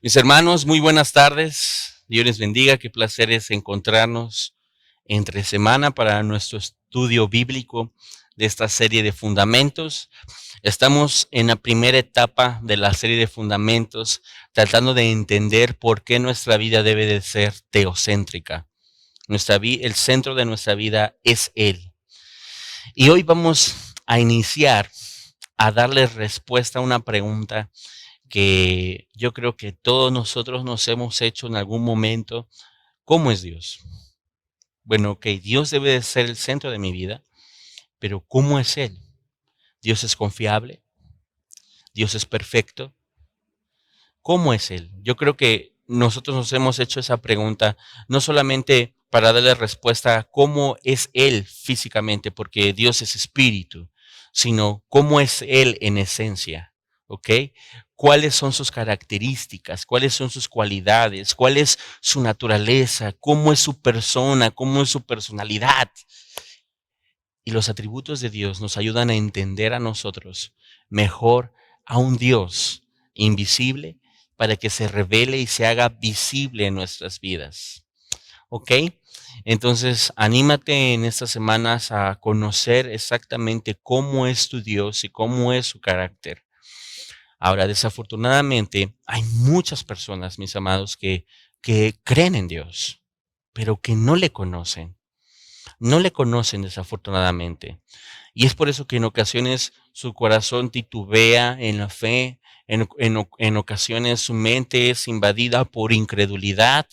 Mis hermanos, muy buenas tardes. Dios les bendiga. Qué placer es encontrarnos entre semana para nuestro estudio bíblico de esta serie de fundamentos. Estamos en la primera etapa de la serie de fundamentos, tratando de entender por qué nuestra vida debe de ser teocéntrica. El centro de nuestra vida es Él. Y hoy vamos a iniciar a darle respuesta a una pregunta que yo creo que todos nosotros nos hemos hecho en algún momento. ¿Cómo es Dios? Bueno, ok, Dios debe de ser el centro de mi vida, pero ¿cómo es Él? ¿Dios es confiable? ¿Dios es perfecto? ¿Cómo es Él? Yo creo que nosotros nos hemos hecho esa pregunta no solamente para darle respuesta a cómo es Él físicamente, porque Dios es espíritu, sino cómo es Él en esencia, ¿ok? ¿Cuáles son sus características? ¿Cuáles son sus cualidades? ¿Cuál es su naturaleza? ¿Cómo es su persona? ¿Cómo es su personalidad? Y los atributos de Dios nos ayudan a entender a nosotros mejor a un Dios invisible para que se revele y se haga visible en nuestras vidas. ¿Ok? Entonces, anímate en estas semanas a conocer exactamente cómo es tu Dios y cómo es su carácter. Ahora, desafortunadamente, hay muchas personas, mis amados, que creen en Dios, pero que no le conocen. No le conocen desafortunadamente. Y es por eso que en ocasiones su corazón titubea en la fe, en ocasiones su mente es invadida por incredulidad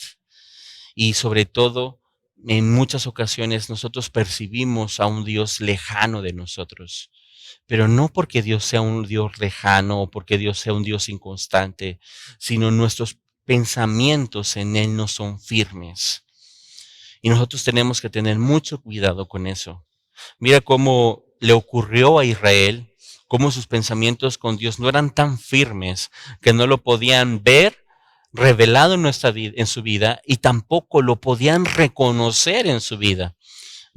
y sobre todo en muchas ocasiones nosotros percibimos a un Dios lejano de nosotros. Pero no porque Dios sea un Dios lejano o porque Dios sea un Dios inconstante, sino nuestros pensamientos en Él no son firmes. Y nosotros tenemos que tener mucho cuidado con eso. Mira cómo le ocurrió a Israel, cómo sus pensamientos con Dios no eran tan firmes que no lo podían ver revelado en nuestra vida, en su vida, y tampoco lo podían reconocer en su vida.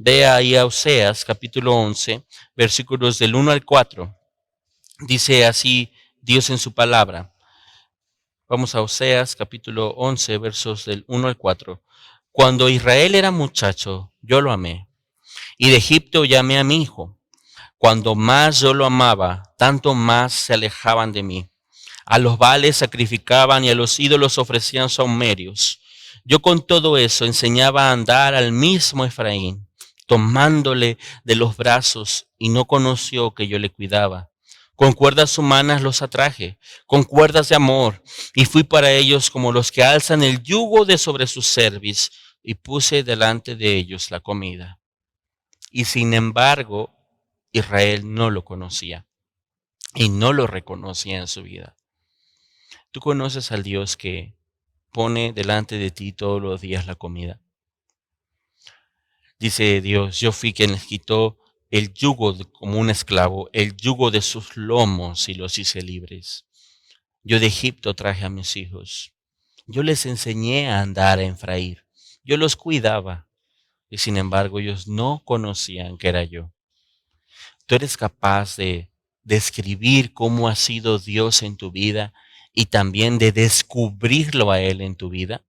Ve ahí a Oseas capítulo 11, versículos del 1 al 4. Dice así Dios en su palabra. Vamos a Oseas capítulo 11, versos del 1 al 4. Cuando Israel era muchacho, yo lo amé, y de Egipto llamé a mi hijo. Cuando más yo lo amaba, tanto más se alejaban de mí. A los Baales sacrificaban y a los ídolos ofrecían saumerios. Yo con todo eso enseñaba a andar al mismo Efraín, tomándole de los brazos, y no conoció que yo le cuidaba. Con cuerdas humanas los atraje, con cuerdas de amor, y fui para ellos como los que alzan el yugo de sobre sus cerviz, y puse delante de ellos la comida. Y sin embargo, Israel no lo conocía y no lo reconocía en su vida. Tú conoces al Dios que pone delante de ti todos los días la comida. Dice Dios, yo fui quien les quitó el yugo como un esclavo, el yugo de sus lomos y los hice libres. Yo de Egipto traje a mis hijos. Yo les enseñé a andar en Efraín. Yo los cuidaba y sin embargo ellos no conocían que era yo. Tú eres capaz de describir cómo ha sido Dios en tu vida y también de descubrirlo a Él en tu vida.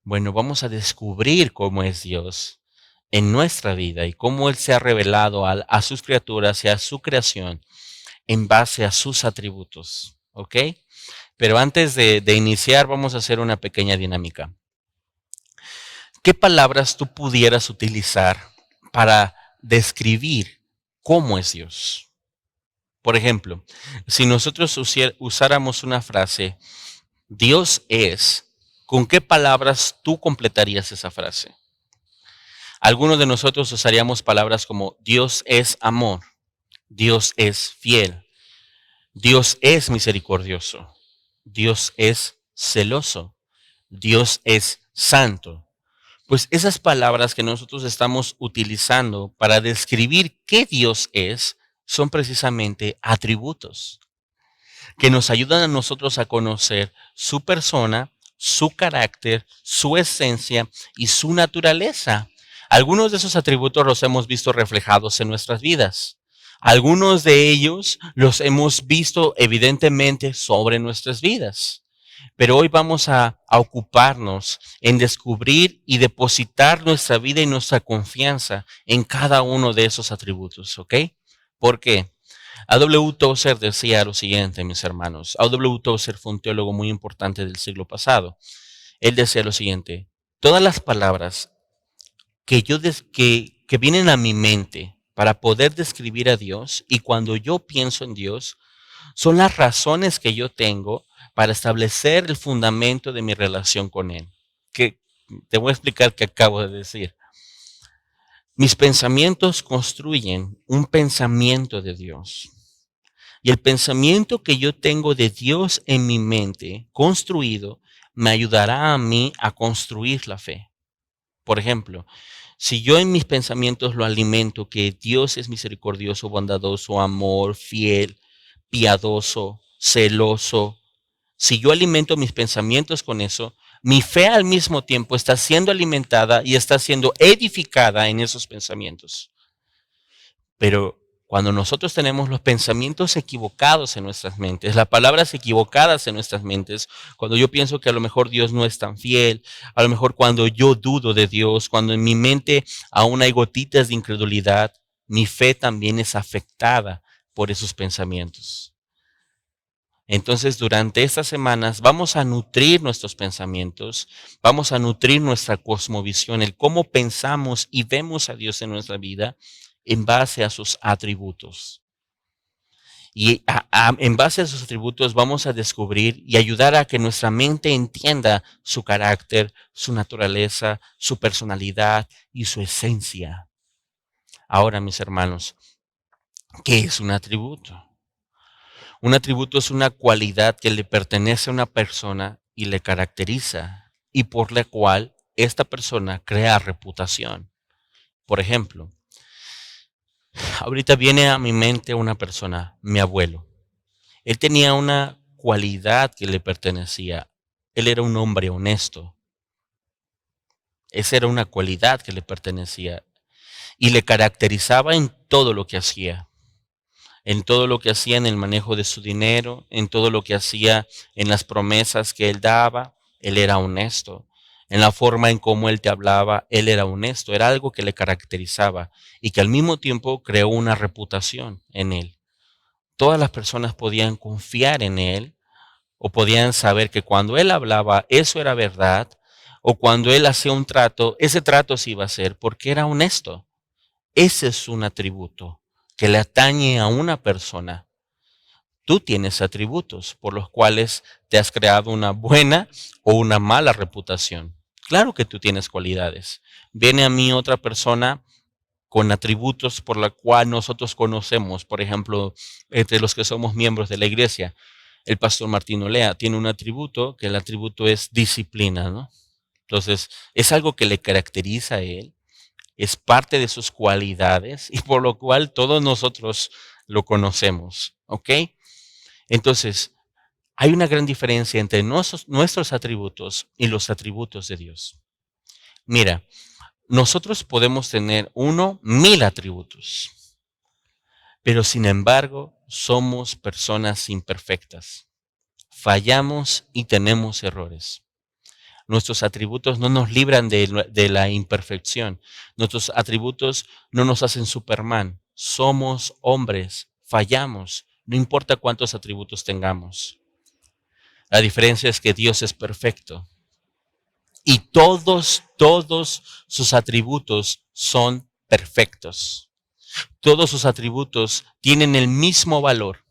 Bueno, vamos a descubrir cómo es Dios en nuestra vida y cómo Él se ha revelado a sus criaturas y a su creación en base a sus atributos. ¿Ok? Pero antes de iniciar, vamos a hacer una pequeña dinámica. ¿Qué palabras tú pudieras utilizar para describir cómo es Dios? Por ejemplo, si nosotros usáramos una frase, Dios es, ¿con qué palabras tú completarías esa frase? Algunos de nosotros usaríamos palabras como Dios es amor, Dios es fiel, Dios es misericordioso, Dios es celoso, Dios es santo. Pues esas palabras que nosotros estamos utilizando para describir qué Dios es son precisamente atributos que nos ayudan a nosotros a conocer su persona, su carácter, su esencia y su naturaleza. Algunos de esos atributos los hemos visto reflejados en nuestras vidas. Algunos de ellos los hemos visto evidentemente sobre nuestras vidas. Pero hoy vamos a ocuparnos en descubrir y depositar nuestra vida y nuestra confianza en cada uno de esos atributos, ¿ok? ¿Por qué? A.W. Tozer decía lo siguiente, mis hermanos. A.W. Tozer fue un teólogo muy importante del siglo pasado. Él decía lo siguiente: todas las palabras que vienen a mi mente para poder describir a Dios, y cuando yo pienso en Dios, son las razones que yo tengo para establecer el fundamento de mi relación con Él. Que te voy a explicar qué acabo de decir. Mis pensamientos construyen un pensamiento de Dios. Y el pensamiento que yo tengo de Dios en mi mente construido me ayudará a mí a construir la fe. Por ejemplo, si yo en mis pensamientos lo alimento que Dios es misericordioso, bondadoso, amor, fiel, piadoso, celoso, si yo alimento mis pensamientos con eso, mi fe al mismo tiempo está siendo alimentada y está siendo edificada en esos pensamientos. Pero cuando nosotros tenemos los pensamientos equivocados en nuestras mentes, las palabras equivocadas en nuestras mentes, cuando yo pienso que a lo mejor Dios no es tan fiel, a lo mejor cuando yo dudo de Dios, cuando en mi mente aún hay gotitas de incredulidad, mi fe también es afectada por esos pensamientos. Entonces, durante estas semanas vamos a nutrir nuestros pensamientos, vamos a nutrir nuestra cosmovisión, el cómo pensamos y vemos a Dios en nuestra vida en base a sus atributos. Y en base a sus atributos vamos a descubrir y ayudar a que nuestra mente entienda su carácter, su naturaleza, su personalidad y su esencia. Ahora, mis hermanos, ¿qué es un atributo? Un atributo es una cualidad que le pertenece a una persona y le caracteriza, y por la cual esta persona crea reputación. Por ejemplo, ahorita viene a mi mente una persona, mi abuelo. Él tenía una cualidad que le pertenecía. Él era un hombre honesto. Esa era una cualidad que le pertenecía y le caracterizaba en todo lo que hacía. En todo lo que hacía en el manejo de su dinero, en todo lo que hacía en las promesas que él daba, él era honesto. En la forma en cómo él te hablaba, él era honesto. Era algo que le caracterizaba y que al mismo tiempo creó una reputación en él. Todas las personas podían confiar en él o podían saber que cuando él hablaba, eso era verdad, o cuando él hacía un trato, ese trato se iba a hacer porque era honesto. Ese es un atributo que le atañe a una persona. Tú tienes atributos por los cuales te has creado una buena o una mala reputación. Claro que tú tienes cualidades. Viene a mí otra persona con atributos por la cual nosotros conocemos, por ejemplo, entre los que somos miembros de la iglesia. El pastor Martín Olea tiene un atributo, que el atributo es disciplina, ¿no? Entonces, es algo que le caracteriza a él, es parte de sus cualidades y por lo cual todos nosotros lo conocemos, ¿ok? Entonces, hay una gran diferencia entre nuestros atributos y los atributos de Dios. Mira, nosotros podemos tener 1000 atributos, pero sin embargo somos personas imperfectas. Fallamos y tenemos errores. Nuestros atributos no nos libran de la imperfección. Nuestros atributos no nos hacen Superman. Somos hombres, fallamos, no importa cuántos atributos tengamos. La diferencia es que Dios es perfecto y todos sus atributos son perfectos. Todos sus atributos tienen el mismo valor.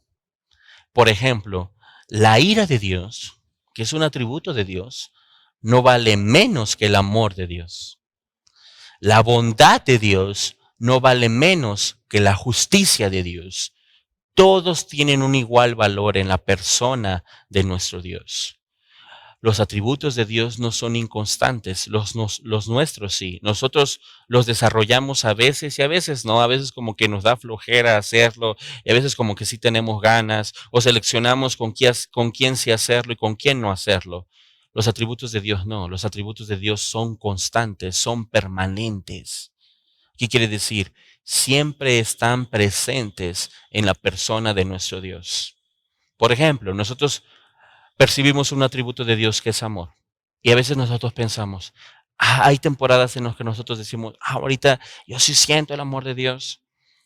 Por ejemplo, la ira de Dios, que es un atributo de Dios, no vale menos que el amor de Dios. La bondad de Dios no vale menos que la justicia de Dios. Todos tienen un igual valor en la persona de nuestro Dios. Los atributos de Dios no son inconstantes, los nuestros sí. Nosotros los desarrollamos a veces y a veces no, a veces como que nos da flojera hacerlo, y a veces como que sí tenemos ganas, o seleccionamos con quién sí hacerlo y con quién no hacerlo. Los atributos de Dios no, los atributos de Dios son constantes, son permanentes. ¿Qué quiere decir? Siempre están presentes en la persona de nuestro Dios. Por ejemplo, nosotros percibimos un atributo de Dios que es amor. Y a veces nosotros pensamos, hay temporadas en las que nosotros decimos, ahorita yo sí siento el amor de Dios.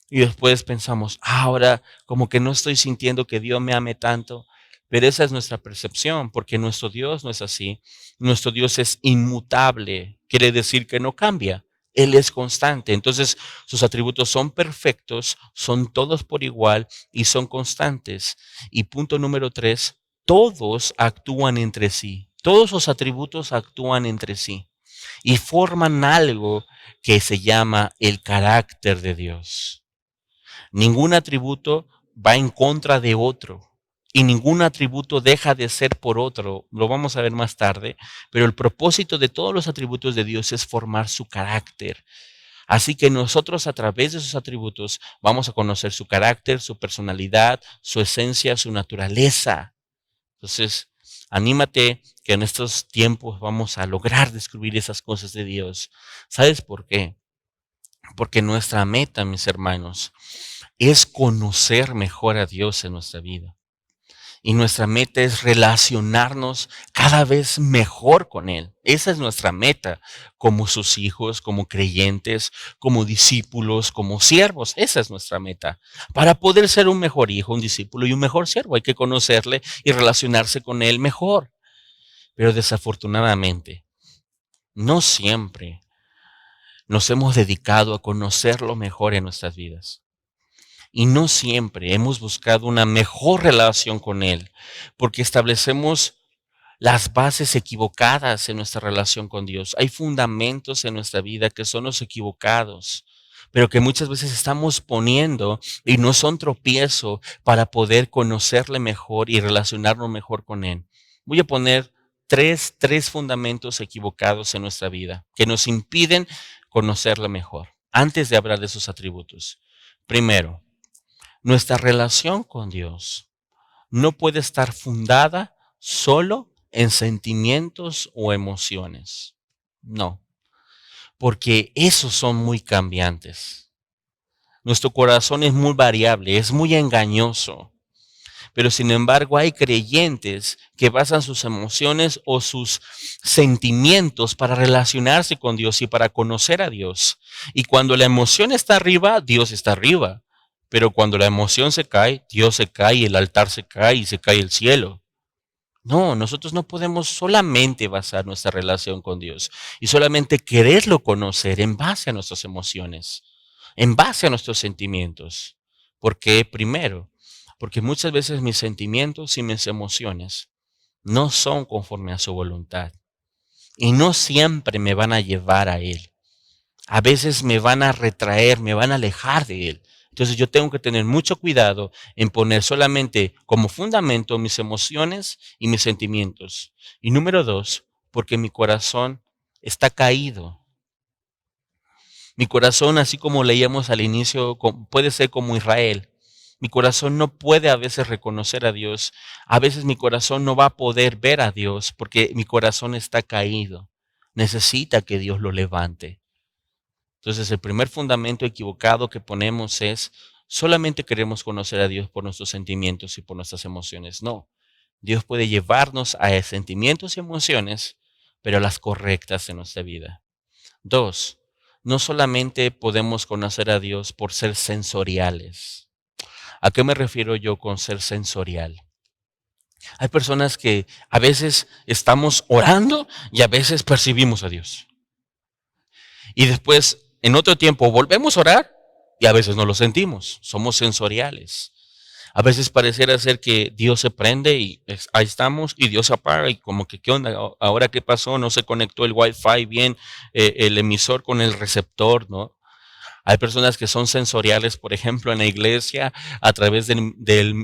Y después pensamos, ahora como que no estoy sintiendo que Dios me ame tanto. Pero esa es nuestra percepción, porque nuestro Dios no es así. Nuestro Dios es inmutable, quiere decir que no cambia. Él es constante. Entonces, sus atributos son perfectos, son todos por igual y son constantes. Y punto número 3, todos actúan entre sí. Todos los atributos actúan entre sí y forman algo que se llama el carácter de Dios. Ningún atributo va en contra de otro y ningún atributo deja de ser por otro. Lo vamos a ver más tarde, pero el propósito de todos los atributos de Dios es formar su carácter. Así que nosotros a través de sus atributos vamos a conocer su carácter, su personalidad, su esencia, su naturaleza. Entonces, anímate que en estos tiempos vamos a lograr descubrir esas cosas de Dios. ¿Sabes por qué? Porque nuestra meta, mis hermanos, es conocer mejor a Dios en nuestra vida. Y nuestra meta es relacionarnos cada vez mejor con Él. Esa es nuestra meta como sus hijos, como creyentes, como discípulos, como siervos. Esa es nuestra meta. Para poder ser un mejor hijo, un discípulo y un mejor siervo, hay que conocerle y relacionarse con Él mejor. Pero desafortunadamente, no siempre nos hemos dedicado a conocerlo mejor en nuestras vidas. Y no siempre hemos buscado una mejor relación con Él, porque establecemos las bases equivocadas en nuestra relación con Dios. Hay fundamentos en nuestra vida que son los equivocados, pero que muchas veces estamos poniendo y no son tropiezo para poder conocerle mejor y relacionarnos mejor con Él. Voy a poner tres fundamentos equivocados en nuestra vida que nos impiden conocerle mejor antes de hablar de sus atributos. Primero, nuestra relación con Dios no puede estar fundada solo en sentimientos o emociones. No, porque esos son muy cambiantes. Nuestro corazón es muy variable, es muy engañoso. Pero sin embargo hay creyentes que basan sus emociones o sus sentimientos para relacionarse con Dios y para conocer a Dios. Y cuando la emoción está arriba, Dios está arriba. Pero cuando la emoción se cae, Dios se cae, el altar se cae y se cae el cielo. No, nosotros no podemos solamente basar nuestra relación con Dios y solamente quererlo conocer en base a nuestras emociones, en base a nuestros sentimientos. ¿Por qué? Primero, porque muchas veces mis sentimientos y mis emociones no son conforme a su voluntad y no siempre me van a llevar a Él. A veces me van a retraer, me van a alejar de Él. Entonces yo tengo que tener mucho cuidado en poner solamente como fundamento mis emociones y mis sentimientos. Y número 2, porque mi corazón está caído. Mi corazón, así como leíamos al inicio, puede ser como Israel. Mi corazón no puede a veces reconocer a Dios. A veces mi corazón no va a poder ver a Dios porque mi corazón está caído. Necesita que Dios lo levante. Entonces, el primer fundamento equivocado que ponemos es, solamente queremos conocer a Dios por nuestros sentimientos y por nuestras emociones. No, Dios puede llevarnos a sentimientos y emociones, pero las correctas en nuestra vida. 2, no solamente podemos conocer a Dios por ser sensoriales. ¿A qué me refiero yo con ser sensorial? Hay personas que a veces estamos orando y a veces percibimos a Dios. Y después, en otro tiempo, volvemos a orar y a veces no lo sentimos. Somos sensoriales. A veces pareciera ser que Dios se prende y ahí estamos y Dios se apaga y como que qué onda, ahora qué pasó, no se conectó el Wi-Fi bien, el emisor con el receptor, ¿no? Hay personas que son sensoriales, por ejemplo, en la iglesia a través de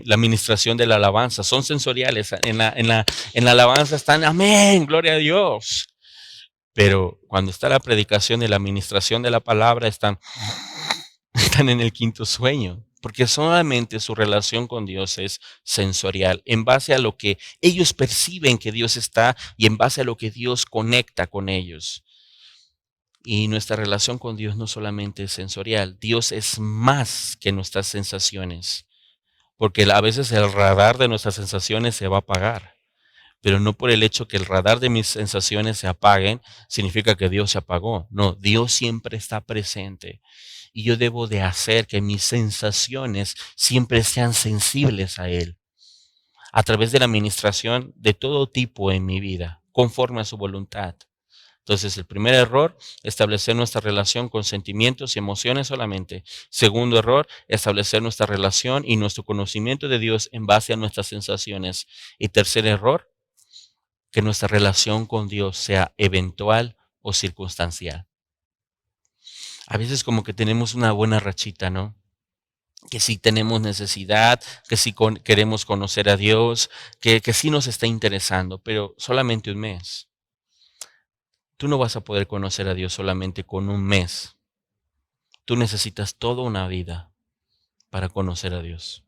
la administración de la alabanza. Son sensoriales. En la alabanza están, amén, gloria a Dios. Pero cuando está la predicación y la administración de la palabra, están en el quinto sueño, porque solamente su relación con Dios es sensorial, en base a lo que ellos perciben que Dios está y en base a lo que Dios conecta con ellos. Y nuestra relación con Dios no solamente es sensorial, Dios es más que nuestras sensaciones, porque a veces el radar de nuestras sensaciones se va a apagar. Pero no por el hecho que el radar de mis sensaciones se apaguen, significa que Dios se apagó. No, Dios siempre está presente. Y yo debo de hacer que mis sensaciones siempre sean sensibles a Él, a través de la administración de todo tipo en mi vida, conforme a su voluntad. Entonces, el primer error, establecer nuestra relación con sentimientos y emociones solamente. Segundo error, establecer nuestra relación y nuestro conocimiento de Dios en base a nuestras sensaciones. Y tercer error, que nuestra relación con Dios sea eventual o circunstancial. A veces como que tenemos una buena rachita, ¿no? Que sí tenemos necesidad, que sí queremos conocer a Dios, que sí nos está interesando, pero solamente un mes. Tú no vas a poder conocer a Dios solamente con un mes. Tú necesitas toda una vida para conocer a Dios.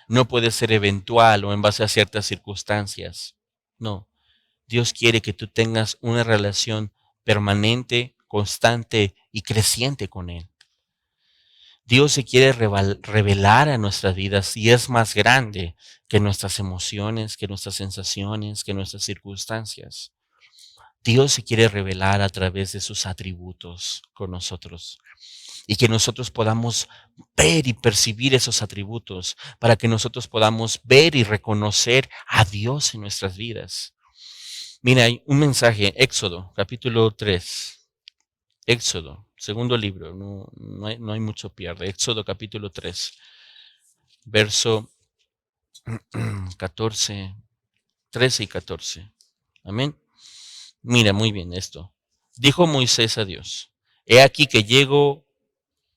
No puede ser eventual o en base a ciertas circunstancias. No, Dios quiere que tú tengas una relación permanente, constante y creciente con Él. Dios se quiere revelar a nuestras vidas y es más grande que nuestras emociones, que nuestras sensaciones, que nuestras circunstancias. Dios se quiere revelar a través de sus atributos con nosotros y que nosotros podamos ver y percibir esos atributos para que nosotros podamos ver y reconocer a Dios en nuestras vidas. Mira, hay un mensaje, Éxodo, capítulo 3. Éxodo, segundo libro, no hay mucho pierde. Éxodo capítulo 3, verso 14, 13 y 14. Amén. Mira, muy bien esto. Dijo Moisés a Dios, he aquí que llego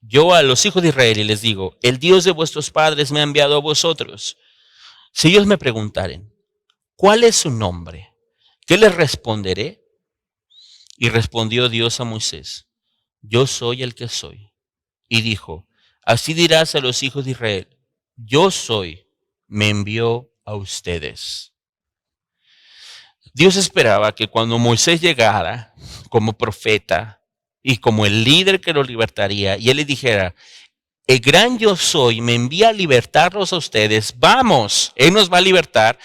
yo a los hijos de Israel y les digo, el Dios de vuestros padres me ha enviado a vosotros. Si ellos me preguntaren, ¿cuál es su nombre? ¿Qué les responderé? Y respondió Dios a Moisés, yo soy el que soy. Y dijo, así dirás a los hijos de Israel, yo soy, me envió a ustedes. Dios esperaba que cuando Moisés llegara como profeta y como el líder que lo libertaría, y él le dijera, el gran yo soy me envía a libertarlos a ustedes, vamos, él nos va a libertar.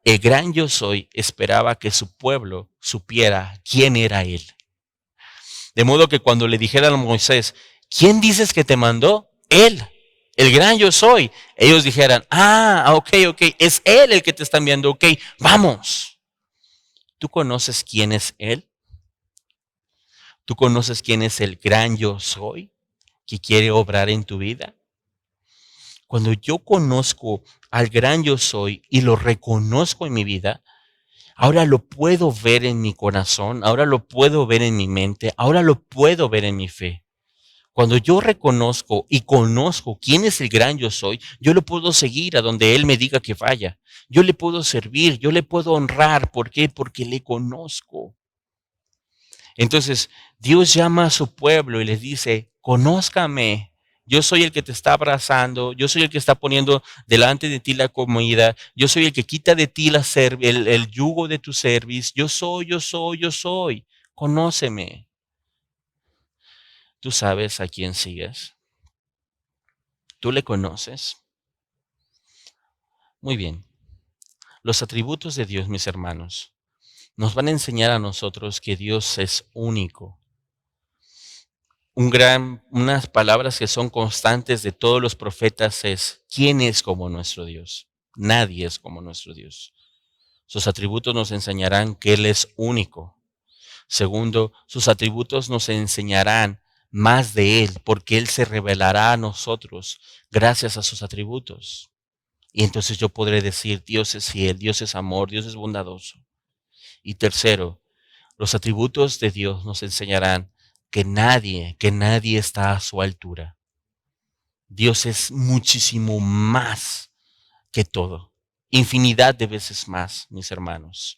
El gran yo soy esperaba que su pueblo supiera quién era él. De modo que cuando le dijeran a Moisés, ¿quién dices que te mandó? Él, el gran yo soy. Ellos dijeran, ok, es él el que te está enviando, ok, vamos. ¿Tú conoces quién es él? ¿Tú conoces quién es el gran yo soy que quiere obrar en tu vida? Cuando yo conozco al gran yo soy y lo reconozco en mi vida, ahora lo puedo ver en mi corazón, ahora lo puedo ver en mi mente, ahora lo puedo ver en mi fe. Cuando yo reconozco y conozco quién es el gran yo soy, yo lo puedo seguir a donde Él me diga que vaya. Yo le puedo servir, yo le puedo honrar. ¿Por qué? Porque le conozco. Entonces, Dios llama a su pueblo y les dice, conózcame. Yo soy el que te está abrazando, yo soy el que está poniendo delante de ti la comida, yo soy el que quita de ti el yugo de tu cerviz. Yo soy, yo soy, yo soy. Conóceme. ¿Tú sabes a quién sigues? ¿Tú le conoces? Muy bien. Los atributos de Dios, mis hermanos, nos van a enseñar a nosotros que Dios es único. Unas palabras que son constantes de todos los profetas es, ¿quién es como nuestro Dios? Nadie es como nuestro Dios. Sus atributos nos enseñarán que Él es único. Segundo, sus atributos nos enseñarán más de Él, porque Él se revelará a nosotros gracias a sus atributos. Y entonces yo podré decir, Dios es fiel, Dios es amor, Dios es bondadoso. Y tercero, los atributos de Dios nos enseñarán que nadie está a su altura. Dios es muchísimo más que todo. Infinidad de veces más, mis hermanos.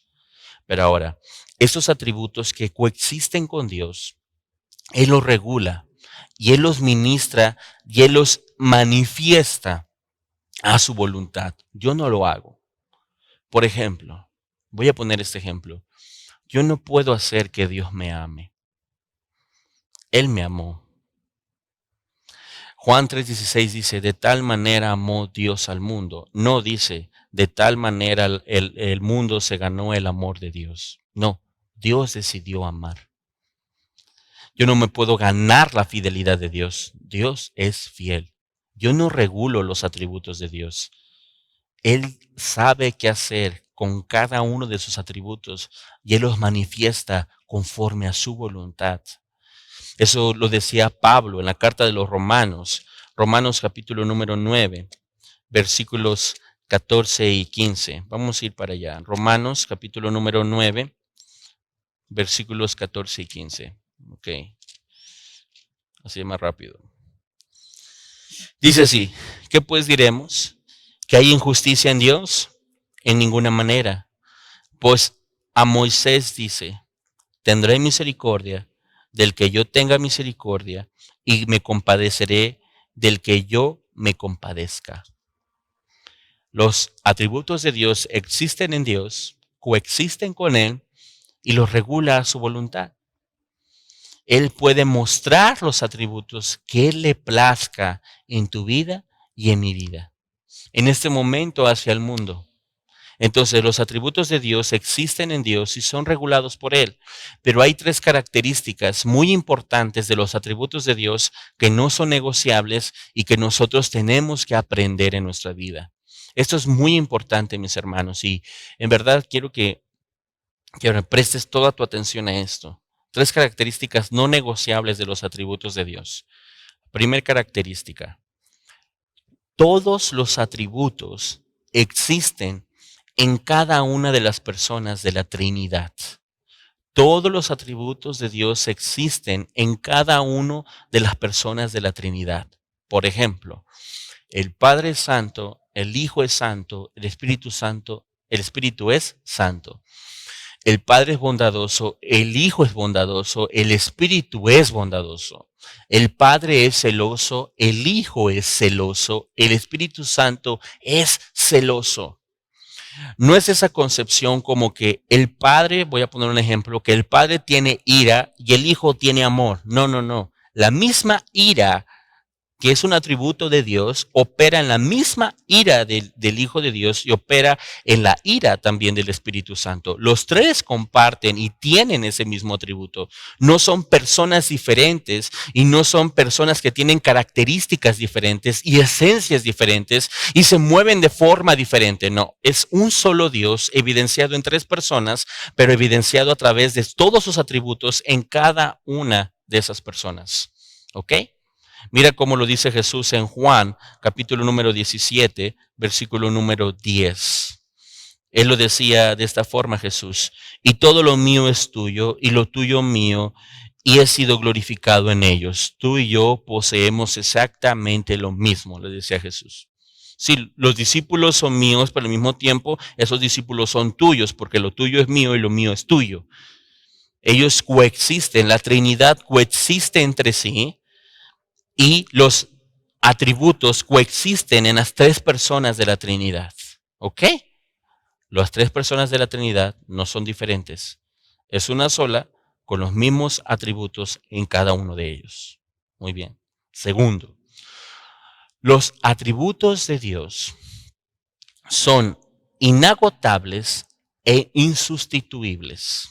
Pero ahora, estos atributos que coexisten con Dios, Él los regula y Él los ministra y Él los manifiesta a su voluntad. Yo no lo hago. Por ejemplo, voy a poner este ejemplo. Yo no puedo hacer que Dios me ame. Él me amó. Juan 3:16 dice, de tal manera amó Dios al mundo. No dice, de tal manera el mundo se ganó el amor de Dios. No, Dios decidió amar. Yo no me puedo ganar la fidelidad de Dios. Dios es fiel. Yo no regulo los atributos de Dios. Él sabe qué hacer con cada uno de sus atributos y Él los manifiesta conforme a su voluntad. Eso lo decía Pablo en la carta de los Romanos, Romanos capítulo número 9, versículos 14 y 15. Vamos a ir para allá. Romanos capítulo número 9, versículos 14 y 15. Ok, así más rápido. Dice así, ¿qué pues diremos? ¿Que hay injusticia en Dios? En ninguna manera. Pues a Moisés dice, tendré misericordia del que yo tenga misericordia y me compadeceré del que yo me compadezca. Los atributos de Dios existen en Dios, coexisten con Él y los regula a su voluntad. Él puede mostrar los atributos que Él le plazca en tu vida y en mi vida. En este momento hacia el mundo. Entonces los atributos de Dios existen en Dios y son regulados por Él. Pero hay tres características muy importantes de los atributos de Dios que no son negociables y que nosotros tenemos que aprender en nuestra vida. Esto es muy importante, mis hermanos, y en verdad quiero que prestes toda tu atención a esto. Tres características no negociables de los atributos de Dios. Primera característica. Todos los atributos existen en cada una de las personas de la Trinidad. Todos los atributos de Dios existen en cada una de las personas de la Trinidad. Por ejemplo, el Padre es santo, el Hijo es santo, el Espíritu es santo. El Padre es bondadoso, el Hijo es bondadoso, el Espíritu es bondadoso. El Padre es celoso, el Hijo es celoso, el Espíritu Santo es celoso. No es esa concepción como que el Padre, voy a poner un ejemplo, que el Padre tiene ira y el Hijo tiene amor. No, no, no. La misma ira, que es un atributo de Dios, opera en la misma ira del Hijo de Dios y opera en la ira también del Espíritu Santo. Los tres comparten y tienen ese mismo atributo. No son personas diferentes y no son personas que tienen características diferentes y esencias diferentes y se mueven de forma diferente. No, es un solo Dios evidenciado en tres personas, pero evidenciado a través de todos sus atributos en cada una de esas personas. ¿Ok? Mira cómo lo dice Jesús en Juan, capítulo número 17, versículo número 10. Él lo decía de esta forma, Jesús, y todo lo mío es tuyo y lo tuyo mío, y he sido glorificado en ellos. Tú y yo poseemos exactamente lo mismo, le decía Jesús. Sí, los discípulos son míos, pero al mismo tiempo esos discípulos son tuyos, porque lo tuyo es mío y lo mío es tuyo. Ellos coexisten, la Trinidad coexiste entre sí, y los atributos coexisten en las tres personas de la Trinidad. ¿Ok? Las tres personas de la Trinidad no son diferentes. Es una sola con los mismos atributos en cada uno de ellos. Muy bien. Segundo, los atributos de Dios son inagotables e insustituibles.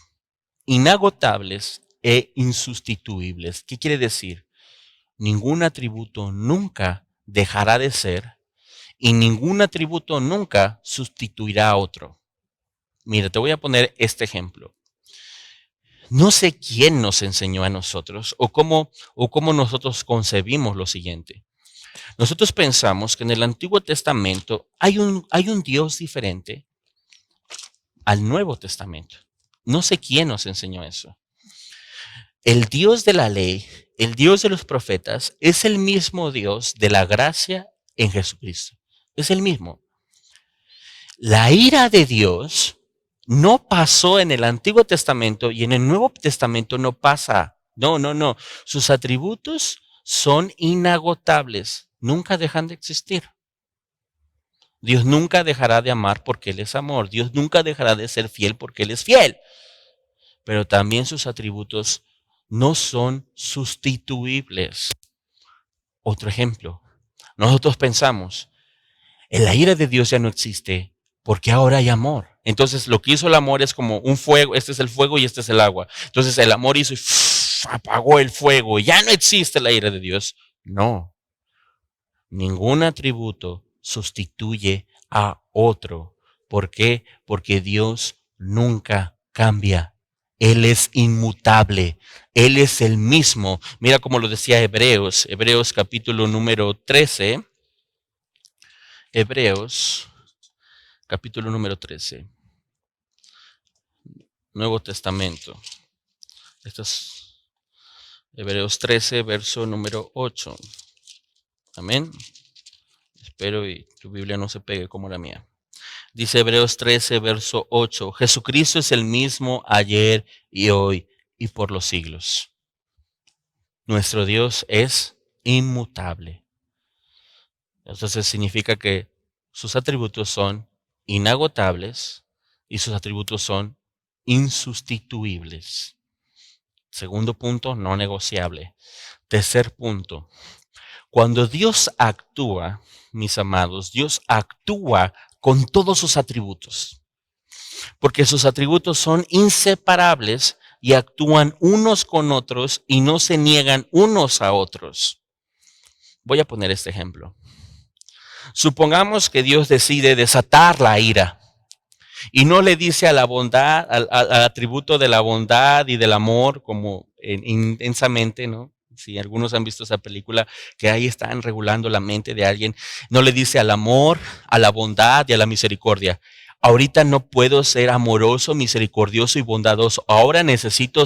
Inagotables e insustituibles. ¿Qué quiere decir? Ningún atributo nunca dejará de ser y ningún atributo nunca sustituirá a otro. Mira, te voy a poner este ejemplo. No sé quién nos enseñó a nosotros o cómo nosotros concebimos lo siguiente. Nosotros pensamos que en el Antiguo Testamento hay un Dios diferente al Nuevo Testamento. No sé quién nos enseñó eso. El Dios de la ley, el Dios de los profetas, es el mismo Dios de la gracia en Jesucristo. Es el mismo. La ira de Dios no pasó en el Antiguo Testamento y en el Nuevo Testamento no pasa. No, no, no. Sus atributos son inagotables. Nunca dejan de existir. Dios nunca dejará de amar porque Él es amor. Dios nunca dejará de ser fiel porque Él es fiel. Pero también sus atributos no son sustituibles. Otro ejemplo. Nosotros pensamos, la ira de Dios ya no existe porque ahora hay amor. Entonces lo que hizo el amor es como un fuego, este es el fuego y este es el agua. Entonces el amor hizo y apagó el fuego y ya no existe la ira de Dios. No, ningún atributo sustituye a otro. ¿Por qué? Porque Dios nunca cambia. Él es inmutable. Él es el mismo. Mira como lo decía Hebreos, Hebreos capítulo número 13. Hebreos capítulo número 13. Nuevo Testamento. Esto es Hebreos 13, verso número 8. Amén. Espero y tu Biblia no se pegue como la mía. Dice Hebreos 13, verso 8. Jesucristo es el mismo ayer y hoy y por los siglos. Nuestro Dios es inmutable. Entonces significa que sus atributos son inagotables y sus atributos son insustituibles. Segundo punto, no negociable. Tercer punto, cuando Dios actúa, mis amados, Dios actúa con todos sus atributos, porque sus atributos son inseparables y actúan unos con otros y no se niegan unos a otros. Voy a poner este ejemplo. Supongamos que Dios decide desatar la ira y no le dice a la bondad, al atributo de la bondad y del amor como intensamente, ¿no? Si algunos han visto esa película, que ahí están regulando la mente de alguien, no le dice al amor, a la bondad y a la misericordia. Ahorita no puedo ser amoroso, misericordioso y bondadoso. Ahora necesito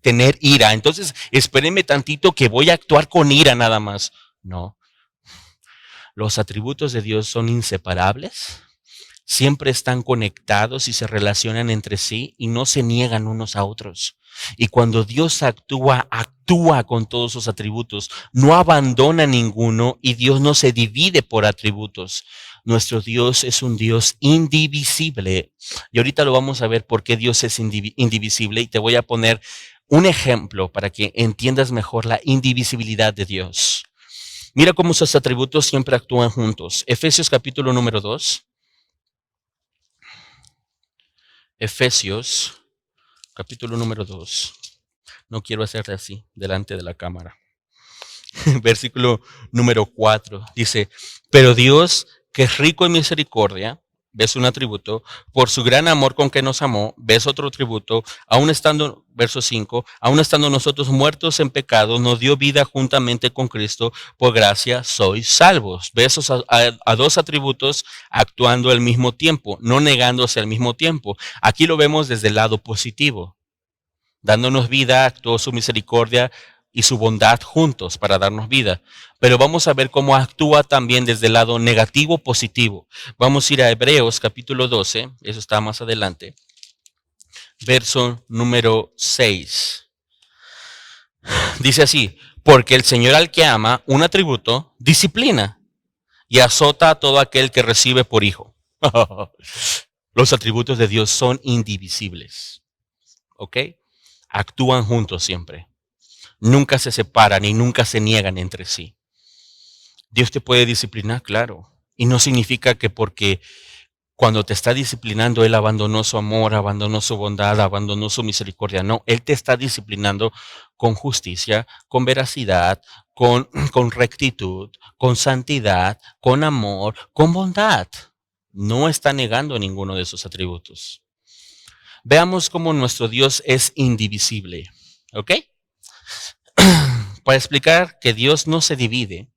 tener ira. Entonces, espérenme tantito que voy a actuar con ira nada más. No. Los atributos de Dios son inseparables. Siempre están conectados y se relacionan entre sí y no se niegan unos a otros. Y cuando Dios actúa, actúa con todos sus atributos, no abandona ninguno y Dios no se divide por atributos. Nuestro Dios es un Dios indivisible. Y ahorita lo vamos a ver por qué Dios es indivisible y te voy a poner un ejemplo para que entiendas mejor la indivisibilidad de Dios. Mira cómo sus atributos siempre actúan juntos. Efesios capítulo número 2. Efesios, capítulo número 2. No quiero hacerle así, delante de la cámara. Versículo número 4. Dice, pero Dios, que es rico en misericordia, ves un atributo, por su gran amor con que nos amó, ves otro atributo, aún estando, verso 5, aún estando nosotros muertos en pecado, nos dio vida juntamente con Cristo, por gracia sois salvos. Ves a dos atributos actuando al mismo tiempo, no negándose al mismo tiempo. Aquí lo vemos desde el lado positivo. Dándonos vida, actuó su misericordia y su bondad juntos para darnos vida. Pero vamos a ver cómo actúa también desde el lado negativo positivo. Vamos a ir a Hebreos capítulo 12, eso está más adelante. Verso número 6. Dice así, porque el Señor al que ama, un atributo, disciplina y azota a todo aquel que recibe por hijo. Los atributos de Dios son indivisibles. ¿Ok? Actúan juntos siempre. Nunca se separan y nunca se niegan entre sí. Dios te puede disciplinar, claro. Y no significa que porque cuando te está disciplinando, Él abandonó su amor, abandonó su bondad, abandonó su misericordia. No, Él te está disciplinando con justicia, con veracidad, con rectitud, con santidad, con amor, con bondad. No está negando ninguno de sus atributos. Veamos cómo nuestro Dios es indivisible. ¿Ok? Para explicar que Dios no se divide,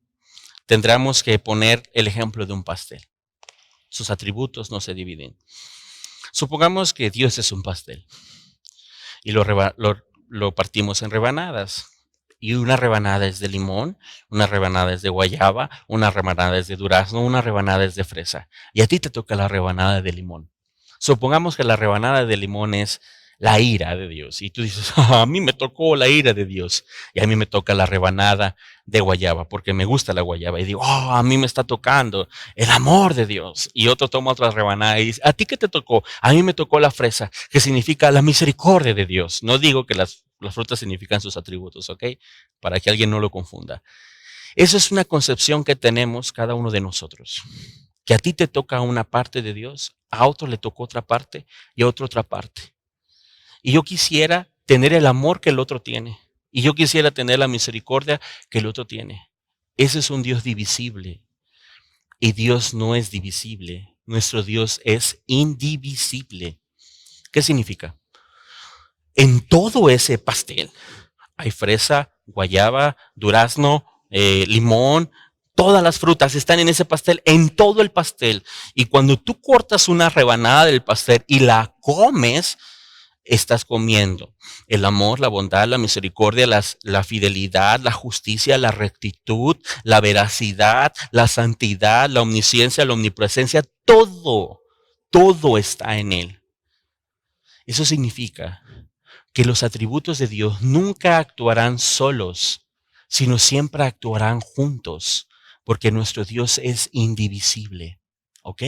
tendremos que poner el ejemplo de un pastel. Sus atributos no se dividen. Supongamos que Dios es un pastel y lo partimos en rebanadas. Y una rebanada es de limón, una rebanada es de guayaba, una rebanada es de durazno, una rebanada es de fresa. Y a ti te toca la rebanada de limón. Supongamos que la rebanada de limón es la ira de Dios. Y tú dices, a mí me tocó la ira de Dios. Y a mí me toca la rebanada de guayaba, porque me gusta la guayaba. Y digo, a mí me está tocando el amor de Dios. Y otro toma otra rebanada y dice, ¿a ti qué te tocó? A mí me tocó la fresa, que significa la misericordia de Dios. No digo que las frutas significan sus atributos, ¿ok? Para que alguien no lo confunda. Esa es una concepción que tenemos cada uno de nosotros. Que a ti te toca una parte de Dios, a otro le tocó otra parte y a otro otra parte. Y yo quisiera tener el amor que el otro tiene. Y yo quisiera tener la misericordia que el otro tiene. Ese es un Dios divisible. Y Dios no es divisible. Nuestro Dios es indivisible. ¿Qué significa? En todo ese pastel hay fresa, guayaba, durazno, limón, todas las frutas están en ese pastel, en todo el pastel. Y cuando tú cortas una rebanada del pastel y la comes, estás comiendo el amor, la bondad, la misericordia, la fidelidad, la justicia, la rectitud, la veracidad, la santidad, la omnisciencia, la omnipresencia, todo está en él. Eso significa que los atributos de Dios nunca actuarán solos, sino siempre actuarán juntos, porque nuestro Dios es indivisible. ¿Ok?